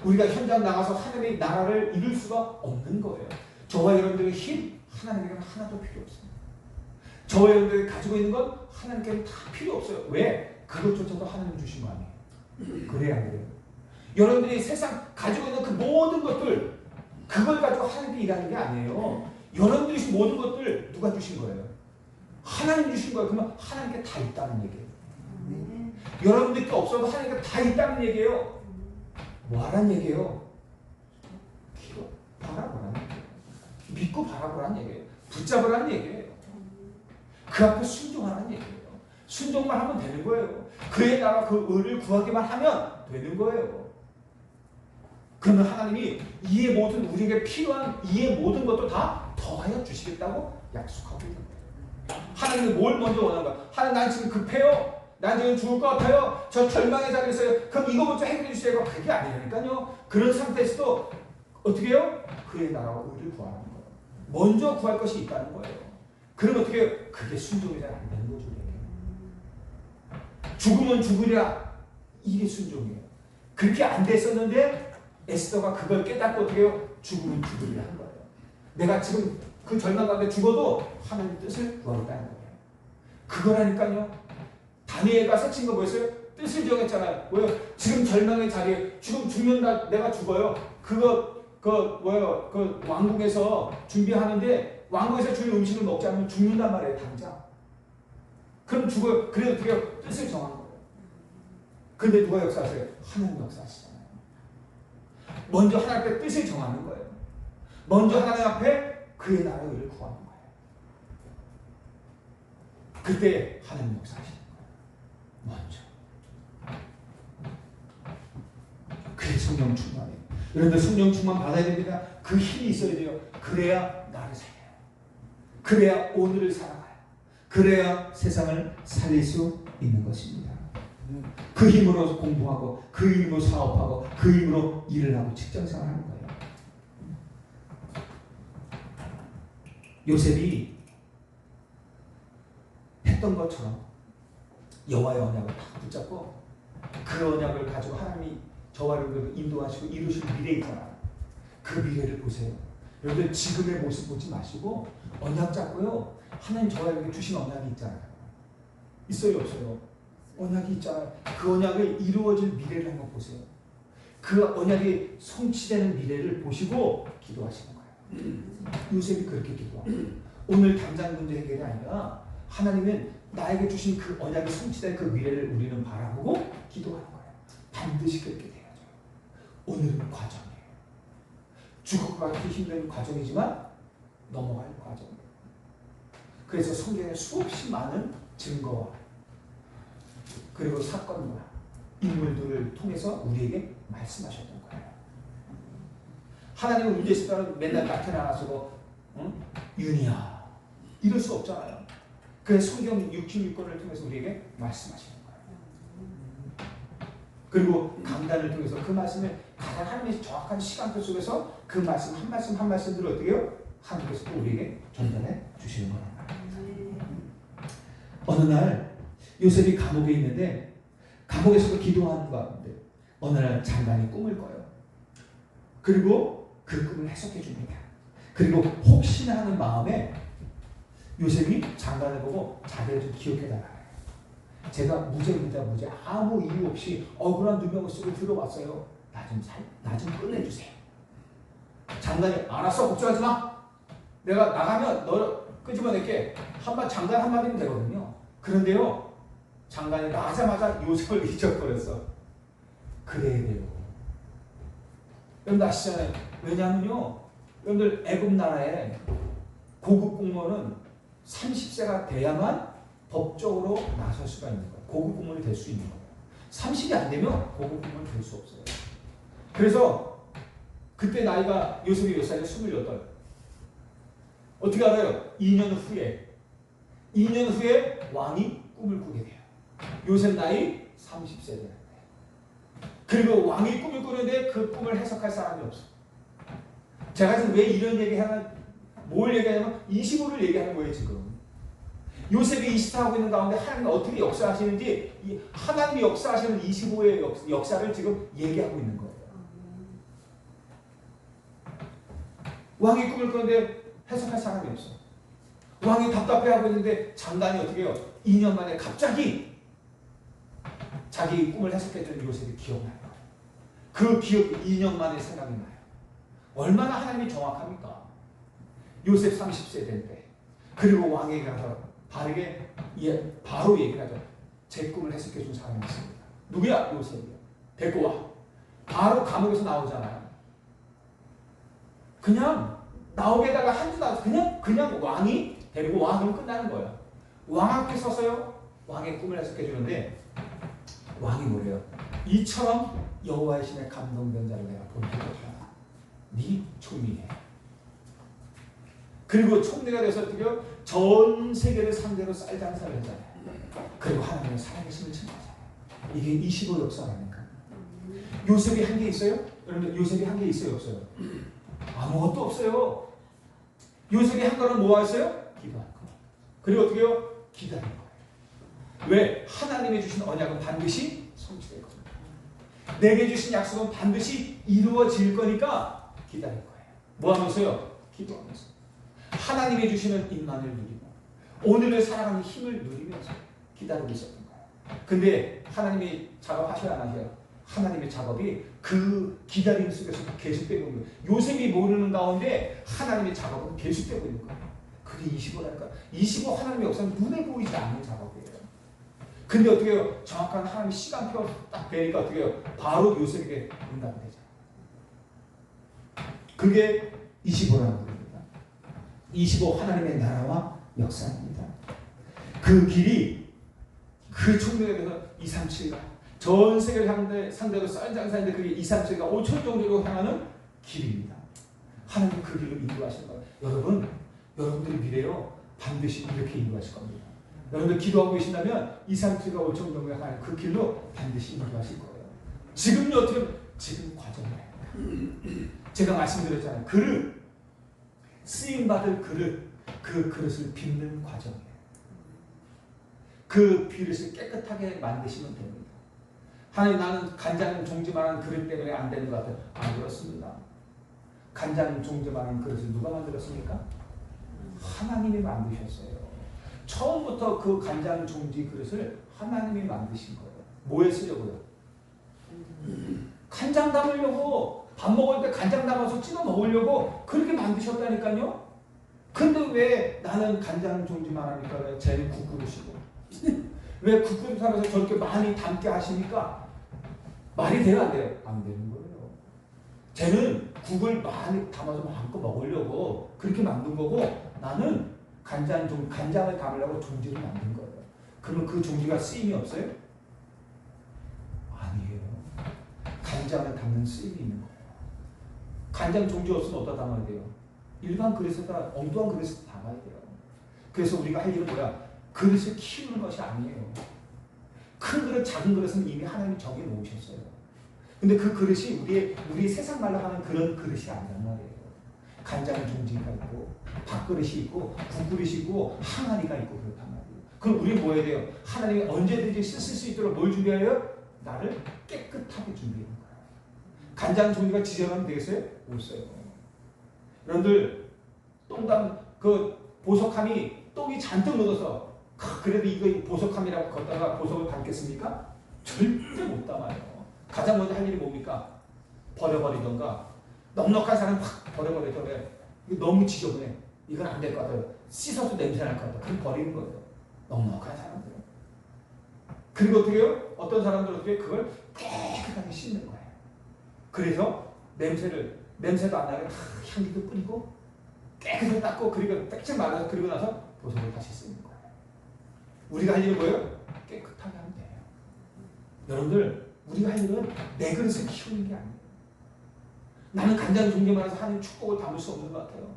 S1: 우리가 현장 나가서 하나님의 나라를 이룰 수가 없는 거예요. 저와 여러분들의 힘 하나님께는 하나도 필요 없습니다. 저와 여러분들이 가지고 있는 건 하나님께는 다 필요 없어요. 왜? 그것조차도 하나님 주신 거 아니에요. 그래야 안 돼요. 여러분들이 세상 가지고 있는 그 모든 것들 그걸 가지고 하나님이 일하는 게 아니에요. 여러분들이 주신 모든 것들 누가 주신 거예요? 하나님 주신 거예요. 그러면 하나님께 다 있다는 얘기예요. 여러분들께 없어도 하나님께 다 있다는 얘기예요. 뭐 하라는 얘기예요? 기도 바라보라는 얘기예요. 믿고 바라보라는 얘기예요. 붙잡으라는 얘기예요. 그 앞에 순종하라는 얘기예요. 순종만 하면 되는 거예요. 그에 따라 그 의를 구하기만 하면 되는 거예요. 그러면 하나님이 이의 모든 우리에게 필요한 이의 모든 것도 다 더하여 주시겠다고 약속하고 있는 거예요. 하나님이 뭘 먼저 원하는 거야? 하나님 난 지금 급해요. 난 지금 죽을 것 같아요. 저 절망의 자리에 있어요. 그럼 이거 먼저 해결해 주세요. 그게 아니라니까요. 그런 상태에서도 어떻게 해요? 그의 나라와 의를 구하는 거예요. 먼저 구할 것이 있다는 거예요. 그럼 어떻게 해요? 그게 순종이 잘 안 되는 거죠. 죽으면 죽으랴. 이게 순종이에요. 그렇게 안 됐었는데 에스더가 그걸 깨닫고 어떻게 해요? 죽으면 죽으랴 한 거예요. 내가 지금 그 절망 가운데 죽어도 하나님 뜻을 구하겠다는 거예요. 그거라니까요. 다니엘가 세친 거 뭐였어요? 뜻을 정했잖아요. 뭐요? 지금 절망의 자리에 지금 죽는다. 내가 죽어요. 그 왕궁에서 준비하는데 왕궁에서 주는 음식을 먹지 않으면 죽는단 말이에요. 당장. 그럼 죽어요. 그래도 어떻게 해요? 뜻을 정한 거예요. 근데 누가 역사하세요? 하나님 역사하시잖아요. 먼저 하나님 앞에 뜻을 정하는 거예요. 먼저 하나님 앞에 그의 나라의 의를 구하는 거예요. 그때 하나님 역사하시는 거예요. 먼저. 그게 성령 충만이에요. 여러분들 성령 충만 받아야 됩니다. 그 힘이 있어야 돼요. 그래야 나를 살려요. 그래야 오늘을 살아가요. 그래야 세상을 살릴 수 있는 것입니다. 그 힘으로 공부하고 그 힘으로 사업하고 그 힘으로 일을 하고 직장생활하는 거예요. 요셉이 했던 것처럼 여호와의 언약을 딱 붙잡고 그 언약을 가지고 하나님이 저와 여러분을 인도하시고 이루실 미래 있잖아요. 그 미래를 보세요. 여러분들 지금의 모습 보지 마시고 언약 잡고요. 하나님 저와 여러분께 주신 언약이 있잖아요. 있어요 없어요? 언약이 있잖아요. 그 언약을 이루어질 미래를 한번 보세요. 그 언약이 성취되는 미래를 보시고 기도하시는 거예요. 요셉이 그렇게 기도하고 오늘 당장 문제 해결이 아니라 하나님은 나에게 주신 그 언약이 성취된 그 미래를 우리는 바라보고 기도하는 거예요. 반드시 그렇게 돼야죠. 오늘은 과정이에요. 죽을 것 같기 힘든 과정이지만 넘어갈 과정이에요. 그래서 성경에 수없이 많은 증거와 그리고 사건과 인물들을 통해서 우리에게 말씀하셨던 거예요. 하나님은 문제 있으면 맨날 나타나가지고 윤희야 이럴 수 없잖아요. 그래서 성경 66권을 통해서 우리에게 말씀하시는 거예요. 그리고 강단을 통해서 그 말씀을 가장 하나님의 정확한 시간표 속에서 그 말씀 한 말씀 한 말씀들을 어떻게 해요? 하나님께서 또 우리에게 전달해 주시는 거예요. 어느 날 요셉이 감옥에 있는데 감옥에서도 기도하는 가운데 어느 날 장관이 꿈을 꿔요. 그리고 그 꿈을 해석해 줍니다. 그리고 혹시나 하는 마음에 요셉이 장관을 보고 자기를 좀 기억해달라. 제가 무죄입니다. 무죄. 아무 이유 없이 억울한 누명을 쓰고 들어왔어요. 나 좀 끝내주세요. 장관이 알았어. 걱정하지 마. 내가 나가면 너 끄집어낼게. 장관 한마디면 되거든요. 그런데요. 장관이 나가자마자 요셉을 잊어버렸어. 그래야 돼요. 여러분들 아시잖아요. 왜냐하면요. 여러분들 애굽 나라에 고급 공무원은 30세가 돼야만 법적으로 나설 수가 있는 거예요. 고급 공무원이 될 수 있는 거예요. 30이 안 되면 고급 공무원이 될 수 없어요. 그래서 그때 나이가 요셉이 몇 살이에요? 28. 어떻게 알아요? 2년 후에 왕이 꿈을 꾸게 돼요. 요셉 나이 30세 되는 거예요. 그리고 왕이 꿈을 꾸는데 그 꿈을 해석할 사람이 없어. 제가 지금 왜 이런 얘기하면 뭘 얘기하냐면 25를 얘기하는 거예요. 지금 요셉이 24하고 있는 가운데 하나님이 어떻게 역사하시는지 하나님이 역사하시는 25의 역사를 지금 얘기하고 있는 거예요. 왕이 꿈을 꾸는데 해석할 사람이 없어. 왕이 답답해하고 있는데 장관이 어떻게 해요? 2년 만에 갑자기 자기 꿈을 해석했던 요셉이 기억나요. 그 기억이 2년 만에 생각이 나요. 얼마나 하나님이 정확합니까? 요셉 30세 될 때. 그리고 왕에게 가서 바로 얘기를 하죠. 제 꿈을 해석해 준 사람이 있습니다. 누구야? 요셉이요. 데리고 와. 바로 감옥에서 나오잖아요. 그냥 나오게다가 한두 나와서 그냥 왕이 데리고 와. 그럼 끝나는 거예요. 왕 앞에 서서요. 왕의 꿈을 해석해 주는데 왕이 뭐래요? 이처럼 여호와의 신에 감동된 자를 내가 본 적이 없다. 네 총리해. 그리고 총리가 돼서 어떻게 전 세계를 상대로 쌀 장사를 했잖아요. 그리고 하나님의 살아계심을 증거하잖아요. 이게 25 역사 아닙니까? 요셉이 한 게 있어요? 여러분 요셉이 한 게 있어요 없어요? 아무것도 없어요. 요셉이 한 거는 뭐 했어요? 기도한 거. 그리고 어떻게 해요? 기다린 거예요. 왜? 하나님이 주신 언약은 반드시 성취될 겁니다. 내게 주신 약속은 반드시 이루어질 거니까 기다릴 거예요. 뭐 하면서요? 기도하면서. 하나님이 주시는 임만을 누리고 오늘을 살아가는 힘을 누리면서 기다리고 있었던 거예요. 근데 하나님이 작업하셔야 안 하셔요? 하나님의 작업이 그 기다림 속에서 계속되고 있는 거예요. 요셉이 모르는 가운데 하나님의 작업은 계속되고 있는 거예요. 그게 25라니까. 25 하나님의 역사는 눈에 보이지 않는 작업이에요. 근데 어떻게 해요? 정확한 하나님의 시간표 딱 되니까 어떻게 해요? 바로 요셉에게 응답이 되잖아요. 그게 25라는 겁니다. 25 하나님의 나라와 역사입니다. 그 길이 그 총명에 대해서 237가 전 세계를 상대로 쌀장사인데 그게 237가 5천 정도로 향하는 길입니다. 하나님 그 길로 인도하실 거예요. 여러분들의 미래요 반드시 이렇게 인도하실 겁니다. 여러분들 기도하고 계신다면 237가 5천 정도에 향하는 그 길로 반드시 인도하실 거예요. 지금요 어떻게 지금 과정이에요. 제가 말씀드렸잖아요. 그릇 쓰임받을 그릇 그 그릇을 빚는 과정이에요. 그 그릇을 깨끗하게 만드시면 됩니다. 하나님 나는 간장 종지만한 그릇 때문에 안 되는 것 같아요. 안 그렇습니다. 간장 종지만한 그릇을 누가 만들었습니까? 하나님이 만드셨어요. 처음부터 그 간장 종지 그릇을 하나님이 만드신 거예요. 뭐에 쓰려고요? 간장 담으려고 밥 먹을 때 간장 담아서 찍어 먹으려고 그렇게 만드셨다니까요. 근데 왜 나는 간장 종지만 하니까 왜 쟤는 국그릇이고 왜 국그릇 하면서 저렇게 많이 담게 하시니까 말이 돼요 안 돼요? 안 되는 거예요. 쟤는 국을 많이 담아서 마음껏 먹으려고 그렇게 만든 거고 나는 간장을 담으려고 종지를 만든 거예요. 그러면 그 종지가 쓰임이 없어요? 아니에요. 간장을 담는 쓰임이 있는 거예요. 간장 종지 없으면 어디다 담아야 돼요? 일반 그릇에다 엉뚱한 그릇에 담아야 돼요. 그래서 우리가 할 일은 뭐야? 그릇을 키우는 것이 아니에요. 큰 그릇, 작은 그릇은 이미 하나님이 정해 놓으셨어요. 근데 그 그릇이 우리 세상 말로 하는 그런 그릇이 아니란 말이에요. 간장 종지가 있고 밥그릇이 있고 국그릇이 있고 항아리가 있고 그렇단 말이에요. 그럼 우리 뭐 해야 돼요? 하나님이 언제든지 쓸 수 있도록 뭘 준비해요? 나를 깨끗하게 준비하는 거예요. 간장 종지가 지저분하면 되겠어요? 못 써요. 여러분들 그 보석함이 똥이 잔뜩 묻어서 그래도 이거 보석함이라고 걷다가 보석을 담겠습니까? 절대 못 담아요. 가장 먼저 할 일이 뭡니까? 버려버리던가 넉넉한 사람 확 버려버리던가 이거 너무 지저분해. 이건 안 될 것 같아요. 씻어도 냄새 날 것 같아요. 그럼 버리는 거예요. 넉넉한 사람들은. 그리고 어떻게 해요? 어떤 사람들은 어떻게 그걸 깨끗하게 씻는 거예요. 그래서 냄새도 안 나게 향기도 뿌리고 깨끗하게 닦고 그리고 빽빽 말아서 그리고 나서 보석을 다시 쓰는 거예요. 우리가 할 일은 뭐예요? 깨끗하게 하면 돼요. 여러분들 우리가 할 일은 내 그릇을 키우는 게 아니에요. 나는 간장 종류만 해서 하나님 축복을 담을 수 없는 것 같아요.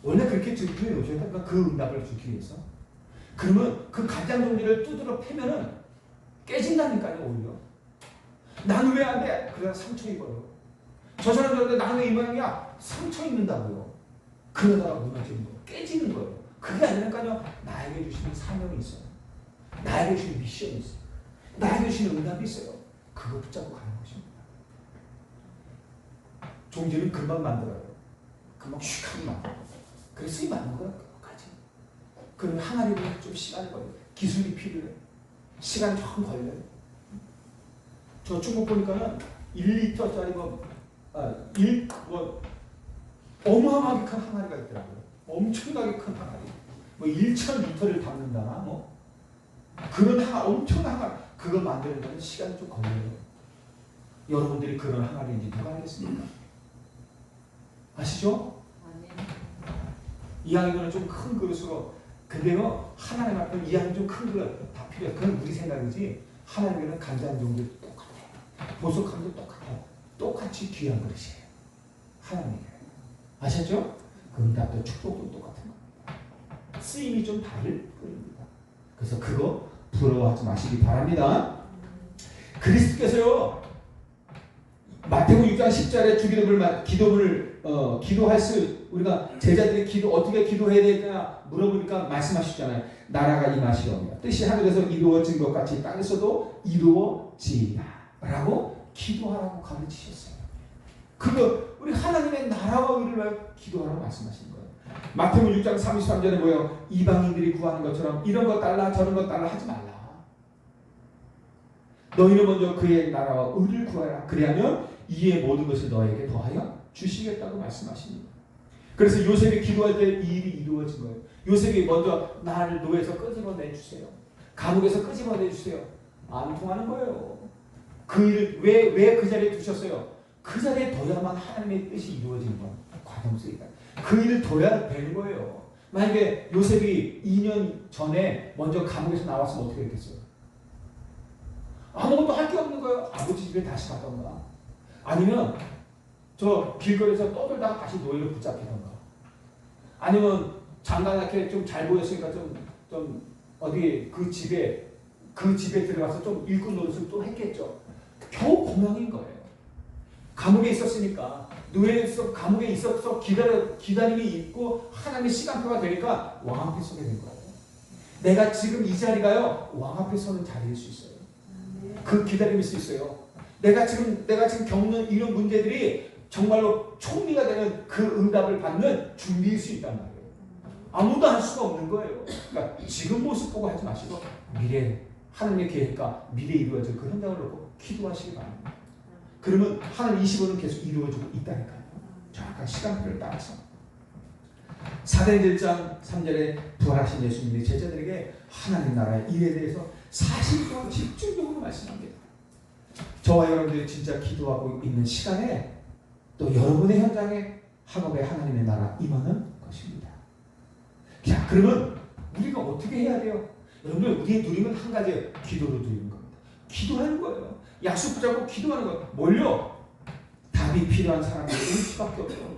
S1: 원래 그렇게 준비해 놓으셔야 됩니까? 그 응답을 주기 위해서. 그러면 그 간장 종류를 두드러 패면은 깨진다니까요 오히려. 나는 왜 안 돼? 그래서 상처 입어요. 저 사람들한테 나는 왜 이 모양이야? 상처 입는다고요. 그러다가 무너지는 거예요. 깨지는 거예요. 그게 아니라니까요. 나에게 주시는 사명이 있어요. 나에게 주시는 미션이 있어요. 나에게 주시는 응답이 있어요. 그거 붙잡고 가는 것입니다. 종지는 금방 만들어요. 금방 슉 하고 만들어요. 그래서 쓰임 안 거야. 끝까지. 그러면 항아리는 좀 시간이 걸려요. 기술이 필요해요. 시간이 조금 걸려요. 저 중국 보니까는 1리터짜리 어마어마하게 큰 항아리가 있더라고요. 엄청나게 큰 항아리. 1,000리터를 담는다나 그런 엄청난 항아리. 그거 만드는 데는 시간이 좀 걸려요. 여러분들이 그런 항아리인지 누가 알겠습니까? 아시죠? 이왕이면 좀 큰 그릇으로. 근데요 하나님 앞에 이왕이 좀 큰 그릇 다 필요해. 그건 우리 생각이지 하나님께는 간장 종류 똑같아요. 보석함도 똑같아요. 똑같이 귀한 그릇이에요. 하나님께. 아셨죠? 그 응답도 축복도 똑같은 겁니다. 쓰임이 좀 다를 뿐입니다. 그래서 그거 부러워하지 마시기 바랍니다. 그리스도께서요 마태복음 6장 10절에 기도문을 기도할 수 우리가 제자들이 어떻게 기도해야 될까 물어보니까 말씀하셨잖아요. 나라가 임하시오며 뜻이 하늘에서 이루어진 것 같이 땅에서도 이루어지리라 라고 기도하라고 가르치셨어요. 그거 우리 하나님의 나라와 의를 위하여 기도하라고 말씀하신 거예요. 마태복음 6장 33절에 뭐예요? 이방인들이 구하는 것처럼 이런 것 달라 저런 것 달라 하지 말라. 너희는 먼저 그의 나라와 의를 구하라. 그리하면 이에 모든 것을 너에게 더하여 주시겠다고 말씀하십니다. 그래서 요셉이 기도할 때 이 일이 이루어진 거예요. 요셉이 먼저 나를 노예에서 끄집어내주세요. 감옥에서 끄집어내주세요. 안 통하는 거예요. 그 일을 왜 그 자리에 두셨어요? 그 자리에 둬야만 하나님의 뜻이 이루어지는 건 과정 속이다. 그 일을 둬야 되는 거예요. 만약에 요셉이 2년 전에 먼저 감옥에서 나왔으면 어떻게 했겠어요? 아무것도 할 게 없는 거예요. 아버지 집에 다시 가던가 아니면 저 길거리에서 떠들다가 다시 노예로 붙잡히던가 아니면 장난하게 좀 잘 보였으니까 좀 어디 그 집에 들어가서 좀 일꾼 노릇을 또 했겠죠. 겨우 고명인 거예요. 감옥에 있었으니까 노예에서 감옥에 있어서 기다림이 있고 하나님의 시간표가 되니까 왕 앞에 서게 된 거예요. 내가 지금 이 자리가요 왕 앞에 서는 자리일 수 있어요. 그 기다림일 수 있어요. 내가 지금 겪는 이런 문제들이 정말로 총리가 되는 그 응답을 받는 준비일 수 있단 말이에요. 아무도 할 수가 없는 거예요. 그러니까 지금 모습 보고 하지 마시고 미래 하나님의 계획과 미래에 이루어질 그 현장을 놓고 기도하시기 바랍니다. 그러면 하나님 25는 계속 이루어지고 있다니까요. 정확한 시간표를 따라서. 사도행전 1장 3절에 부활하신 예수님이 제자들에게 하나님 나라의 일에 대해서 40일 동안 집중적으로 말씀합니다. 저와 여러분들이 진짜 기도하고 있는 시간에 또 여러분의 현장에 학업에 하나님의 나라 임하는 것입니다. 자, 그러면 우리가 어떻게 해야 돼요? 여러분들 우리의 누림은 한 가지예요. 기도로 누리는 겁니다. 기도하는 거예요. 약속 붙잡고 기도하는 거예요. 뭘요? 답이 필요한 사람들이 올 수밖에 없어요.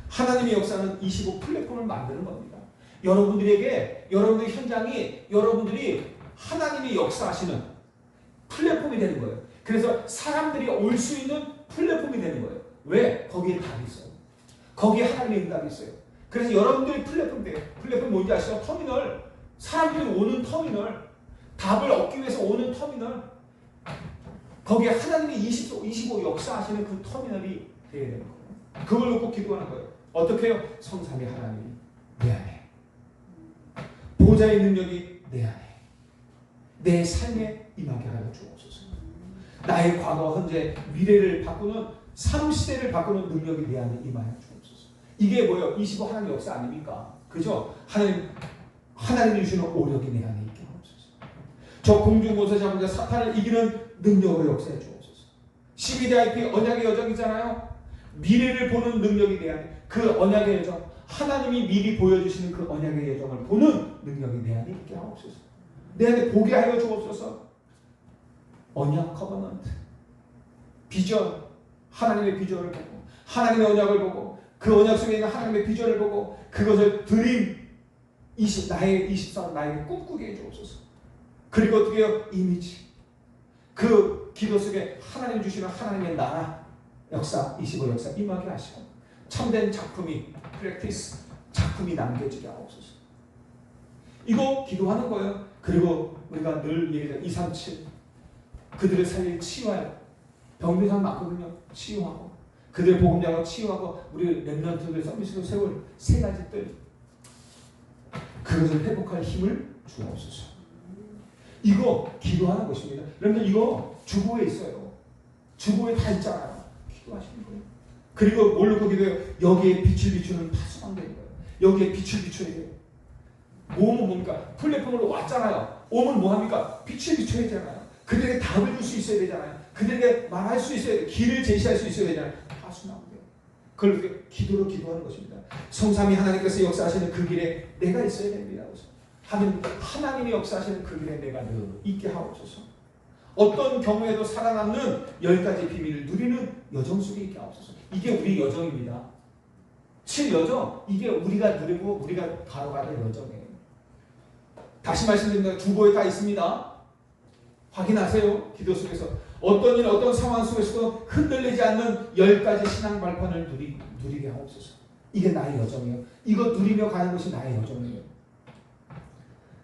S1: 하나님의 역사는 25 플랫폼을 만드는 겁니다. 여러분들에게 여러분들의 현장이 여러분들이 하나님이 역사하시는 플랫폼이 되는 거예요. 그래서 사람들이 올 수 있는 플랫폼이 되는 거예요. 왜? 거기에 답이 있어요. 거기에 하나님의 응답이 있어요. 그래서 여러분들이 플랫폼 돼요. 플랫폼 뭔지 아시죠? 터미널. 사람들이 오는 터미널. 답을 얻기 위해서 오는 터미널. 거기에 하나님이 25 역사하시는 그 터미널이 되어야 되는 거예요. 그걸 놓고 기도하는 거예요. 어떻게 해요? 성삼위 하나님이 내 안에. 보좌의 능력이 내 안에. 내 삶에 임하게 하여 주옵소서. 나의 과거, 현재, 미래를 바꾸는 삶시대를 바꾸는 능력이 내 안에 임하여 주옵소서. 이게 뭐예요? 25 하나님의 역사 아닙니까? 그죠? 하나님이 주시는 오력이 내 안에 있게 하옵소서. 저 공중보세 잡은 자 사탄을 이기는 능력으로 역사해 주옵소서. 12DIP 언약의 여정이잖아요. 미래를 보는 능력이 내 안에 그 언약의 여정 하나님이 미리 보여주시는 그 언약의 여정을 보는 능력이 내 안에 있게 하옵소서. 내 안에 보게 하여 주옵소서. 언약 커버넌트 비전 하나님의 비전을 보고 하나님의 언약을 보고 그 언약 속에 있는 하나님의 비전을 보고 그것을 드림 나의 24 나에게 꿈꾸게 해 주옵소서. 그리고 어떻게 해요? 이미지 그 기도 속에 하나님 주시는 하나님의 나라 역사 25 역사 임하게 하시고 참된 작품이 프랙티스 작품이 남겨지게 하옵소서. 이거 기도하는 거예요. 그리고 우리가 늘 얘기하는 237 그들의 삶을 치유하여 병든 사람 많거든요. 치유하고 그들의 복음장을 치유하고 우리 렘넌트들 서비스로 세울 세 가지 뜰 그것을 회복할 힘을 주옵소서. 이거 기도하는 것입니다. 여러분들 이거 주보에 있어요. 주보에 다 있잖아요. 기도하시는 거예요. 그리고 뭘 놓고 기도해요? 여기에 빛을 비추는 파수방대인 거예요. 여기에 빛을 비춰야 돼요. 몸은 뭡니까? 플랫폼으로 왔잖아요. 몸은 뭐합니까? 빛을 비춰야 되잖아요. 그들에게 답을 줄 수 있어야 되잖아요. 그들에게 말할 수 있어야 돼요. 길을 제시할 수 있어야 되잖아요. 파수나무요. 그걸 기도로 기도하는 것입니다. 성삼위 하나님께서 역사하시는 그 길에 내가 있어야 됩니다. 하나님이 역사하시는 그 길에 내가 늘 있게 하옵소서. 어떤 경우에도 살아남는 10가지 비밀을 누리는 여정 속에 있게 하옵소서. 이게 우리 여정입니다. 여정, 이게 우리가 누리고 우리가 걸어가야 될 여정이에요. 다시 말씀드립니다. 주보에 다 있습니다. 확인하세요. 기도 속에서 어떤 일, 어떤 상황 속에서도 흔들리지 않는 10가지 신앙 발판을 누리게 하옵소서. 이게 나의 여정이에요. 이거 누리며 가는 것이 나의 여정이에요.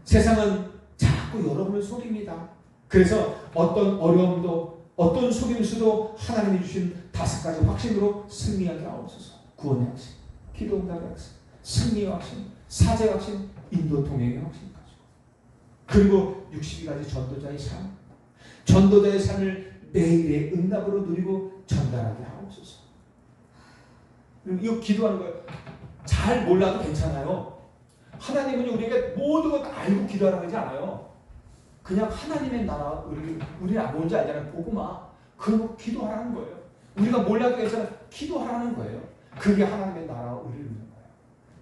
S1: 세상은 자꾸 여러분을 속입니다. 그래서 어떤 어려움도 어떤 속임수도 하나님이 주신 5가지 확신으로 승리하게 하옵소서. 구원의 확신, 기도 응답의 확신, 승리의 확신, 사죄의 확신, 인도 동행의 확신 가지고, 그리고 62가지 전도자의 삶, 전도자의 삶을 매일의 응답으로 누리고 전달하게 하옵소서. 이거 기도하는 거예요. 잘 몰라도 괜찮아요. 하나님은 우리에게 모든 것 알고 기도하라고 하지 않아요. 그냥 하나님의 나라, 우리는 뭔지 알잖아요. 보고만. 그러고 기도하라는 거예요. 우리가 몰라도 괜찮아요. 기도하라는 거예요. 그게 하나님의 나라와 의를 이루는 거예요.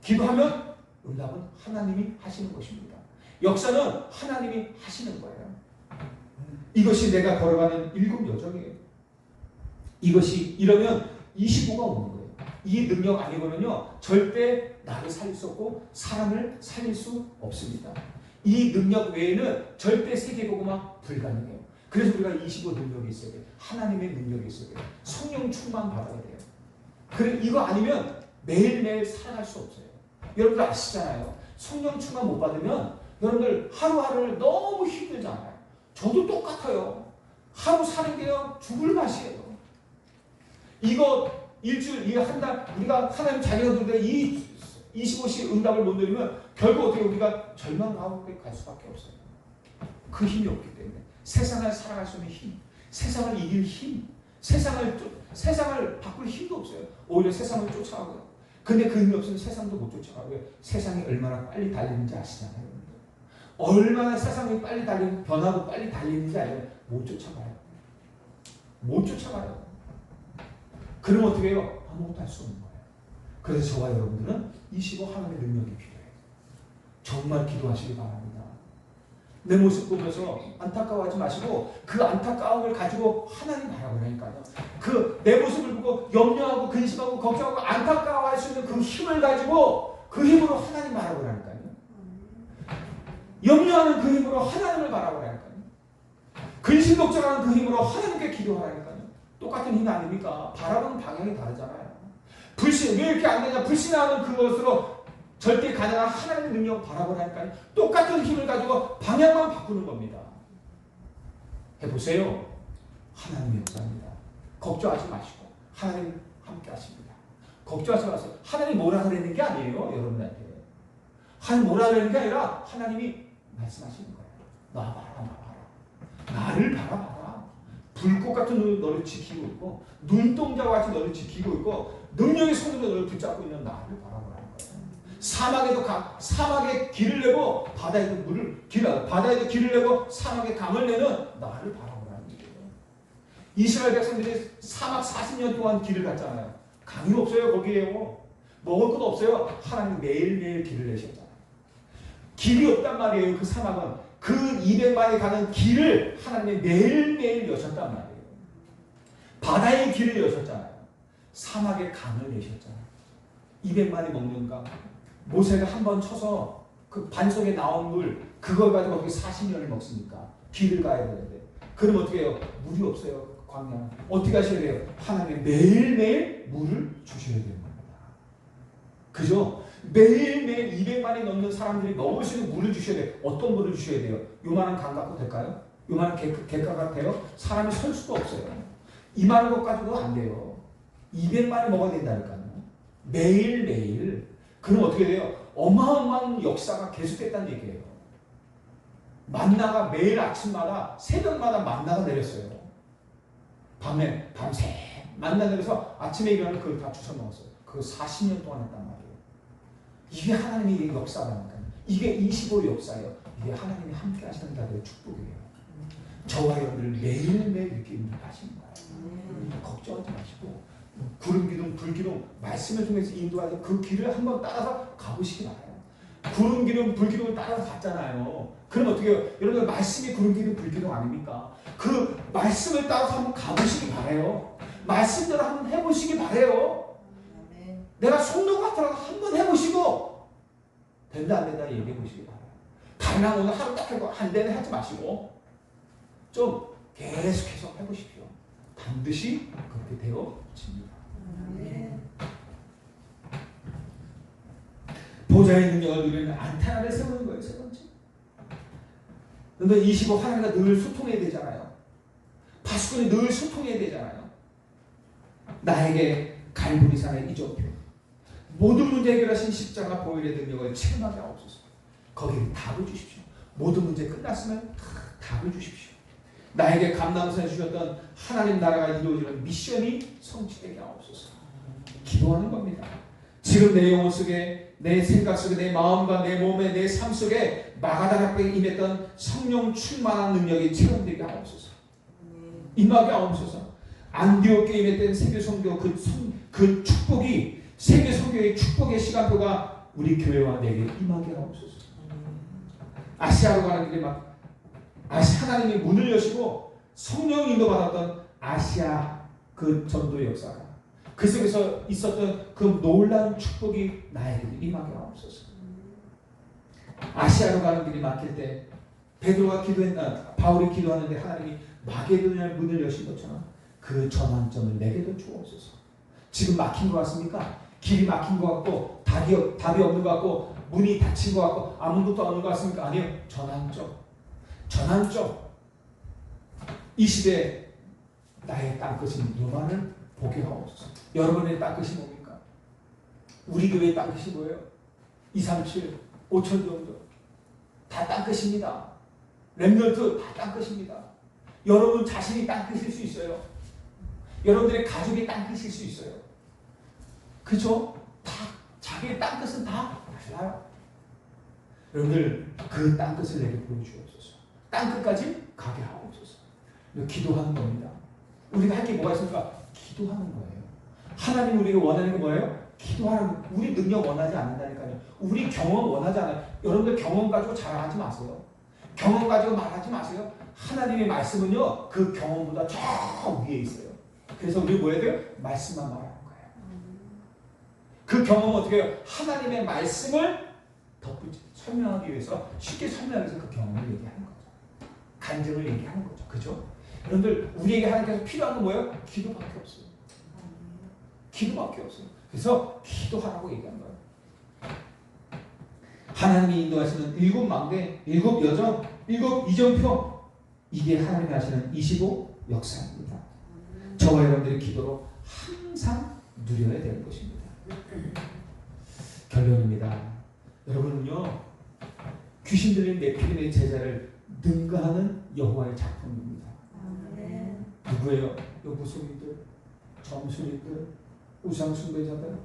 S1: 기도하면 응답은 하나님이 하시는 것입니다. 역사는 하나님이 하시는 거예요. 이것이 내가 걸어가는 7 여정이에요. 이것이 이러면 25가 오는 거예요. 이 능력 아니고는요 절대 나를 살릴 수 없고 사람을 살릴 수 없습니다. 이 능력 외에는 절대 세계복음화 불가능해요. 그래서 우리가 25 능력이 있어야 돼요. 하나님의 능력이 있어야 돼요. 성령 충만 받아야 돼요. 그래 이거 아니면 매일매일 살아갈 수 없어요. 여러분들 아시잖아요. 성령 충만 못 받으면 여러분들 하루하루를 너무 힘들잖아요. 저도 똑같아요. 하루 사는 게요 죽을 맛이에요. 이거 일주일, 이거 한 달, 우리가 하나님 자녀들한테 이 25시 응답을 못 누리면 결국 어떻게 우리가 절망 가운데 갈 수밖에 없어요. 그 힘이 없기 때문에 세상을 살아갈 수 있는 힘, 세상을 이길 힘, 세상을 바꿀 힘도 없어요. 오히려 세상을 쫓아가고요. 근데 그 힘이 없으면 세상도 못 쫓아가고요. 세상이 얼마나 빨리 달리는지 아시잖아요. 얼마나 세상이 빨리 달리는, 변하고 빨리 달리는지 알아요. 못 쫓아가요. 못 쫓아가요. 그럼 어떻게 해요? 아무것도 할 수 없는 거예요. 그래서 저와 여러분들은 25 하나님의 능력이 필요해요. 정말 기도하시기 바랍니다. 내 모습 보면서 안타까워하지 마시고 그 안타까움을 가지고 하나님 바라보라니까요. 그 내 모습을 보고 염려하고 근심하고 걱정하고 안타까워할 수 있는 그 힘을 가지고 그 힘으로 하나님 바라보라니까요. 염려하는 그 힘으로 하나님을 바라보라니까요. 근심 걱정하는 그 힘으로 하나님께 기도하라니까요. 똑같은 힘 아닙니까? 바라보는 방향이 다르잖아요. 불신, 왜 이렇게 안 되냐? 불신하는 그것으로 절대 가능한 하나님의 능력을 바라보라니까요. 똑같은 힘을 가지고 방향만 바꾸는 겁니다. 해보세요. 하나님의 역사입니다. 걱정하지 마시고 하나님 함께 하십니다. 걱정하지 마세요. 하나님 뭐라 그러는 게 아니에요. 여러분한테. 하나님 뭐라 그러는 게 아니라 하나님이 말씀하시는 거예요. 나 봐라. 나를 바라봐라. 불꽃 같은 눈으로 너를 지키고 있고 눈동자와 같이 너를 지키고 있고 능력의 손으로 너를 붙잡고 있는 나를 바라보라는 거예요. 사막에 길을 내고 바다에도 길을 내고 사막에 강을 내는 나를 바라보라는 거예요. 이스라엘 백성들이 사막 40년 동안 길을 갔잖아요. 강이 없어요. 거기에요. 먹을 것도 없어요. 하나님 매일매일 길을 내셨잖아요. 길이 없단 말이에요. 그 사막은. 그 200만이 가는 길을 하나님이 매일매일 여셨단 말이에요. 바다의 길을 여셨잖아요. 사막의 강을 내셨잖아요. 200만이 먹는 강. 모세가 한 번 쳐서 그 반석에 나온 물 그걸 가지고 어떻게 40년을 먹습니까? 길을 가야 되는데. 그럼 어떻게 해요? 물이 없어요. 광야. 어떻게 하셔야 돼요? 하나님이 매일매일 물을 주셔야 되는 겁니다. 그죠? 매일매일 200만이 넘는 사람들이 먹을 수 있는 물을 주셔야 돼요. 어떤 물을 주셔야 돼요? 요만한 강 갖고 될까요? 요만한 객가 같아요? 사람이 설 수도 없어요. 이만한 것 가지고 안 돼요. 200만이 먹어야 된다니까요. 매일매일. 그럼 어떻게 돼요? 어마어마한 역사가 계속됐다는 얘기예요. 만나가 매일 아침마다 새벽마다 만나가 내렸어요. 밤새 만나 내려서 아침에 일어나면 그걸 다 주워 먹었어요. 그거 40년 동안 했단 말이에요. 이게 하나님의 역사라니까요. 이게 25의 역사예요. 이게 하나님이 함께 하시는 자들의 축복이에요. 저와 여러분들 매일매일 이렇게 인도하시는 거예요. 걱정하지 마시고 구름 기둥, 불 기둥 말씀을 통해서 인도하는 그 길을 한번 따라서 가보시기 바라요. 구름 기둥, 불 기둥을 따라서 갔잖아요. 그럼 어떻게 해요? 여러분 말씀이 구름 기둥, 불 기둥 아닙니까? 그 말씀을 따라서 한번 가보시기 바라요. 말씀대로 한번 해보시기 바라요. 내가 속는 것 같더라도 한번 해보시고 된다 안 된다 얘기해 보시기 바라요. 당장 오늘 하루 딱 해고 한 대는 하지 마시고 좀 계속해서 해보십시오. 반드시 그렇게 되어집니다. 보좌의 능력을 누리는 안테나를 세우는 거예요. 세 번째. 그런데 25 하나님과 늘 소통해야 되잖아요. 파수꾼이 늘 소통해야 되잖아요. 나에게 갈보리산의 이정표 모든 문제 해결하신 십자가 보혈의 능력을 체험하게 하옵소서. 거기에 답을 주십시오. 모든 문제 끝났으면 답을 주십시오. 나에게 감남산에 주셨던 하나님 나라가 이루어지는 미션이 성취되게 하옵소서. 기도하는 겁니다. 지금 내 영혼 속에, 내 생각 속에, 내 마음과 내 몸에, 내 삶 속에 마가다락방에 임했던 성령 충만한 능력이 체험되게 하옵소서. 임하게 하옵소서. 안디옥에 임했던 세계선교 그 축복이, 세계선교의 축복의 시간표가 우리 교회와 내게 임하게 하옵소서. 아시아로 가는 길에 하나님이 문을 여시고 성령 인도받았던 아시아 그 전도 역사가 그 속에서 있었던 그 놀라운 축복이 나에게도 임하게 하옵소서. 아시아로 가는 길이 막힐 때 베드로가 바울이 기도하는데 하나님이 마게도냐의 문을 여신 것처럼 그 전환점을 내게도 주옵소서. 지금 막힌 것 같습니까? 길이 막힌 것 같고 답이 없는 것 같고 문이 닫힌 것 같고 아무 것도 없는 것 같습니까? 아니요. 전환점. 이 시대에 나의 땅끝인 요만을 보게 하옵소서. 여러분의 땅끝이 뭡니까? 우리 교회의 땅끝이 뭐예요? 237, 5천 정도. 다 땅끝입니다. 렘넌트 다 땅끝입니다. 여러분 자신이 땅끝일 수 있어요. 여러분들의 가족이 땅끝일 수 있어요. 그죠? 다 자기의 땅끝은 다 달라요. 여러분들 그 땅끝을 내게 보여주옵소서. 땅끝까지 가게 하옵소서. 기도하는 겁니다. 우리가 할 게 뭐가 있습니까? 기도하는 거예요. 하나님 우리가 원하는 게 뭐예요? 기도하는. 우리 능력 원하지 않는다니까요. 우리 경험 원하지 않아요. 여러분들 경험 가지고 자랑하지 마세요. 경험 가지고 말하지 마세요. 하나님의 말씀은요 그 경험보다 저 위에 있어요. 그래서 우리 뭐 해야 돼요? 말씀만 말하는 거예요. 그 경험은 어떻게 해요? 하나님의 말씀을 덧붙이 설명하기 위해서, 쉽게 설명하기 위해서 그 경험을 얘기하는 거죠. 간증을 얘기하는 거죠. 그죠? 여러분들 우리에게 하나님께서 필요한 건 뭐예요? 기도밖에 없어요. 기도밖에 없어요. 그래서 기도하라고 얘기한 거예요. 하나님이 인도하시는 7 망대, 7 여정, 7 이정표, 이게 하나님이 하시는 25 역사입니다. 저와 여러분들의 기도로 항상 누려야 되는 것입니다. 결론입니다. 여러분은요 귀신 들린 네피림의 제자를 능가하는 여호와의 작품입니다. 누구예요? 여부소리들, 점술이들, 우상숭배자들,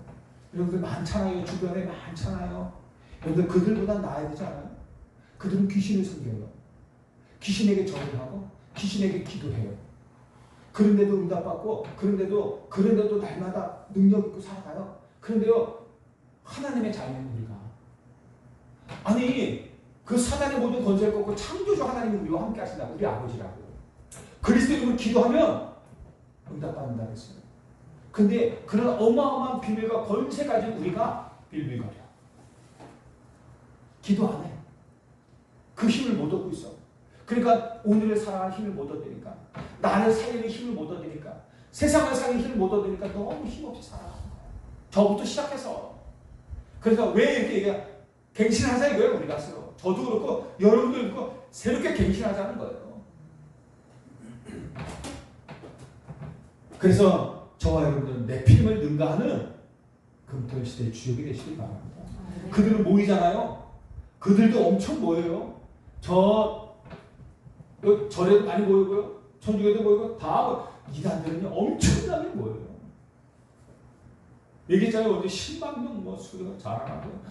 S1: 여러분들 많잖아요. 주변에 많잖아요. 여러분들 그들보다 나아야 되지 않아요? 그들은 귀신을 섬겨요. 귀신에게 절을 하고 귀신에게 기도해요. 그런데도 응답받고 그런데도 날마다 능력 있고 살아가요. 그런데요 하나님의 자녀는 우리가, 아니 그 사단의 모든 권세를 꺾고 창조주 하나님이 우리와 함께 하신다고, 우리 아버지라고. 그리스도인으로 기도하면 응답받는다 그랬어요. 근데 그런 어마어마한 비밀과 권세 가진 우리가 빌빌거려. 기도 안 해. 그 힘을 못 얻고 있어. 그러니까 오늘을 살아갈 힘을 못 얻으니까, 나를 살리는 힘을 못 얻으니까, 세상을 살리는 힘을 못 얻으니까 너무 힘없이 살아가는 거야. 저부터 시작해서. 그래서 왜 이렇게 얘기해? 갱신하자 이거예요. 우리가 서로. 저도 그렇고 여러분도 그렇고 새롭게 갱신하자는 거예요. 그래서 저와 여러분들은 네피림을 능가하는 금토일 시대의 주역이 되시길 바랍니다. 그들은 모이잖아요. 그들도 엄청 모여요. 절에도 많이 모이고요. 천주교도 모이고 다 이단들은요 엄청나게 모여요. 얘기했잖아요. 어제 10만 명 뭐 수요가 자랑하고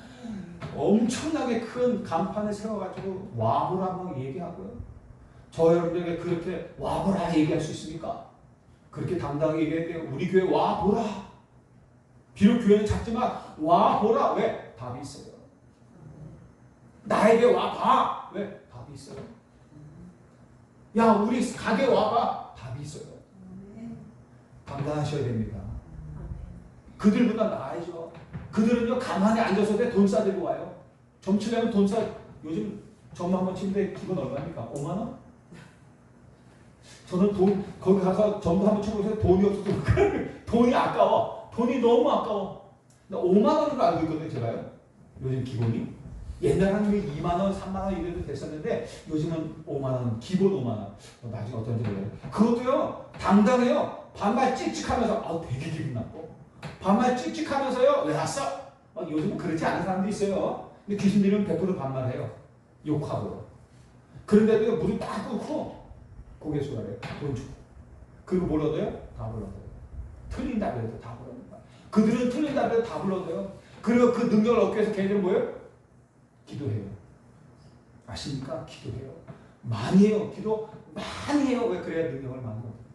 S1: 엄청나게 큰 간판을 세워가지고 와보라 막 얘기하고요. 저 여러분들에게 그렇게 와보라 얘기할 수 있습니까? 그렇게 당당하게 얘기했는데 우리 교회 와보라. 비록 교회는 작지만 와보라. 왜? 답이 있어요. 나에게 와봐. 왜? 답이 있어요. 야 우리 가게 와봐. 답이 있어요. 당당하셔야 됩니다. 그들보다 나아야죠. 그들은요 가만히 앉아서 돈 싸들고 와요. 점 치려면 돈 싸. 요즘 점 한번 치는데 기본 얼마입니까? 5만 원? 저는 돈 거기 가서 점도 한번 쳐보세요. 돈이 없어서 돈이 아까워. 돈이 너무 아까워. 5만 원으로 알고 있거든요, 제가요. 요즘 기본이. 옛날 한 2만 원, 3만 원 이래도 됐었는데 요즘은 5만 원, 기본 5만 원. 나중에 어떤지 몰라요. 그것도요 당당해요. 반말 찍찍하면서 되게 기분 나쁘고 반말 찍찍하면서요 왜 왔어? 요즘은 그렇지 않은 사람도 있어요. 근데 귀신들은 100% 반말해요. 욕하고. 그런데도 무릎 딱 꿇고 고개 숙여요. 돈 주고. 그리고 뭘 얻어요? 다 불러줘요. 틀린다고 해도 다 불러줘요. 그들은 틀린다고 해도 다 불러줘요. 그리고 그 능력을 얻기 위해서 걔네들은 뭐예요? 기도해요. 아십니까? 기도해요. 많이 해요. 기도 많이 해요. 왜 그래야 능력을 많이 얻습니까?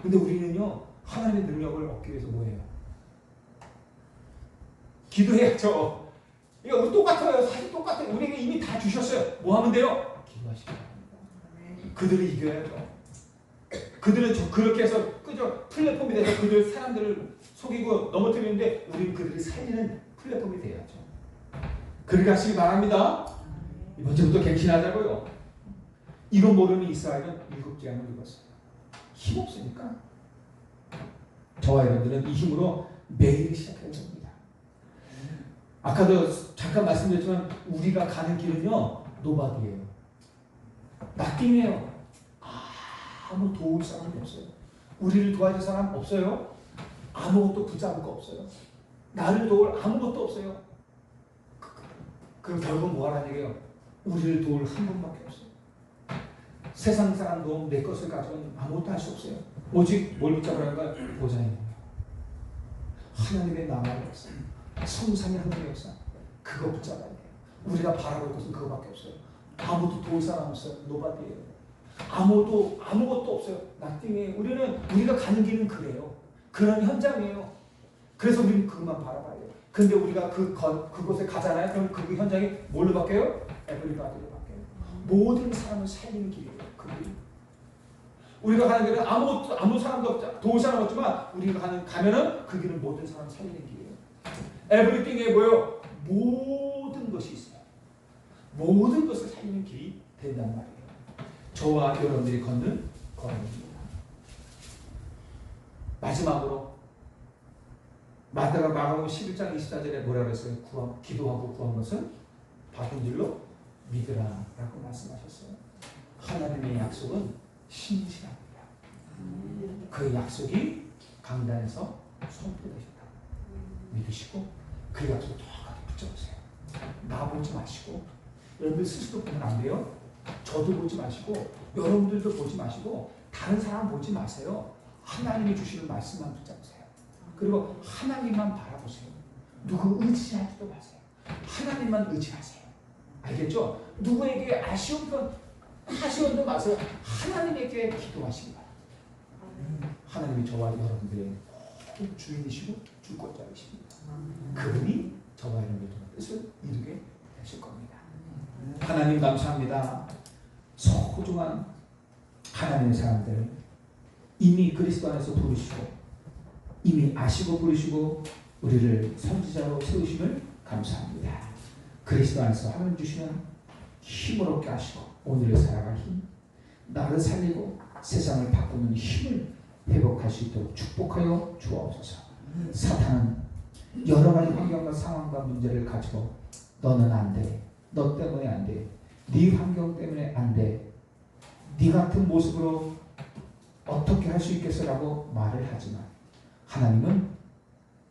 S1: 근데 우리는요 하나님의 능력을 얻기 위해서 뭐해요? 기도해야죠. 이거 우리 똑같아요. 사실 똑같아요. 우리에게 이미 다 주셨어요. 뭐 하면 돼요? 기도하시기 바랍니다. 그들을 이겨야죠. 그들은 그렇게 해서 그저 플랫폼이 돼서 그들 사람들을 속이고 넘어뜨리는데 우리는 그들을 살리는 플랫폼이 돼야죠. 그렇게 하시기 바랍니다. 이번 주부터 갱신하자고요. 이거 모르는 이스라엘은 7재앙을 입었어요. 힘없으니까. 저와 여러분들은 이 힘으로 매일 시작해야 됩니다. 아까도 잠깐 말씀드렸지만 우리가 가는 길은요 노바디예요. 나띵이에요. 아무 도울 사람이 없어요. 우리를 도와줄 사람 없어요. 아무것도 붙잡을 거 없어요. 나를 도울 아무것도 없어요. 그럼 결국 뭐 하라는 얘기예요? 우리를 도울 한 분밖에 없어요. 세상 사람 도움 내 것을 가져오면 아무것도 할 수 없어요. 오직 뭘 붙잡으라는 거야? 보좌입니다. 하나님의 나라의 역사, 성삼위 하나님의 역사, 그거 붙잡아야 돼요. 우리가 바라볼 것은 그거밖에 없어요. 아무도 도울 사람 없어요. 노바디예요. 아무것도 없어요. 나띵이에요. 우리가 가는 길은 그래요. 그런 현장이에요. 그래서 우리는 그것만 바라봐야 돼요. 근데 우리가 그곳에 가잖아요. 그럼 그 현장이 뭘로 바뀌어요? 에브리바디로 바뀌어요. 모든 사람을 살리는 길이에요. 그 길. 우리가 가는 길은 아무 사람도 없죠. 도울 사람 없지만 우리가 가면은 그 길은 모든 사람을 살리는 길이에요. 에브리띵에 뭐요? 모든 것이 있어요. 모든 것을 살리는 길이 된단 말이에요. 저와 여러분들이 걷는 걸음입니다. 마지막으로 마가복음 11장 24절에 뭐라 그랬어요? 기도하고 구한 것은 받은 줄로 믿으라라고 말씀하셨어요. 하나님의 약속은 신실합니다. 그 약속이 강단에서 선포되셨다. 믿으시고 그 약속 정확하게 붙잡으세요. 나 보지 마시고 여러분들 스스로 보면 안 돼요. 저도 보지 마시고 여러분들도 보지 마시고 다른 사람 보지 마세요. 하나님이 주시는 말씀만 붙잡으세요. 그리고 하나님만 바라보세요. 누구 의지하지도 마세요. 하나님만 의지하세요. 알겠죠? 누구에게 아쉬움도 마세요. 하나님에게 기도하시기 바랍니다. 하나님이 저와 여러분들의 주인이시고 주권자이십니다. 그분이 저와 여러분들의 뜻을 이루게 되실 겁니다. 하나님 감사합니다. 소중한 하나님의 사람들 이미 그리스도 안에서 부르시고 이미 아시고 부르시고 우리를 선지자로 세우심을 감사합니다. 그리스도 안에서 하나님 주시는 힘을 얻게 하시고 오늘을 살아갈 힘, 나를 살리고 세상을 바꾸는 힘을 회복할 수 있도록 축복하여 주옵소서. 사탄은 여러 가지 환경과 상황과 문제를 가지고 너는 안 돼, 너 때문에 안 돼, 네 환경 때문에 안 돼, 네 같은 모습으로 어떻게 할 수 있겠어라고 말을 하지만 하나님은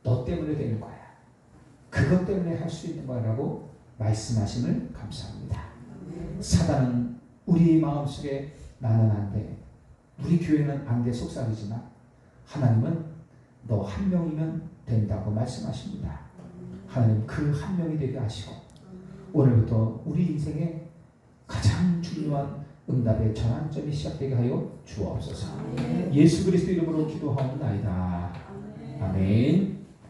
S1: 너 때문에 되는 거야. 그것 때문에 할 수 있는 거라고 말씀하심을 감사합니다. 사단은 우리 마음속에 나는 안 돼, 우리 교회는 안 돼 속삭이지만 하나님은 너 한 명이면 된다고 말씀하십니다. 하나님 그 한 명이 되게 하시고 오늘부터 우리 인생의 가장 중요한 응답의 전환점이 시작되게 하여 주옵소서. 예수 그리스도 이름으로 기도하옵나이다. 아멘.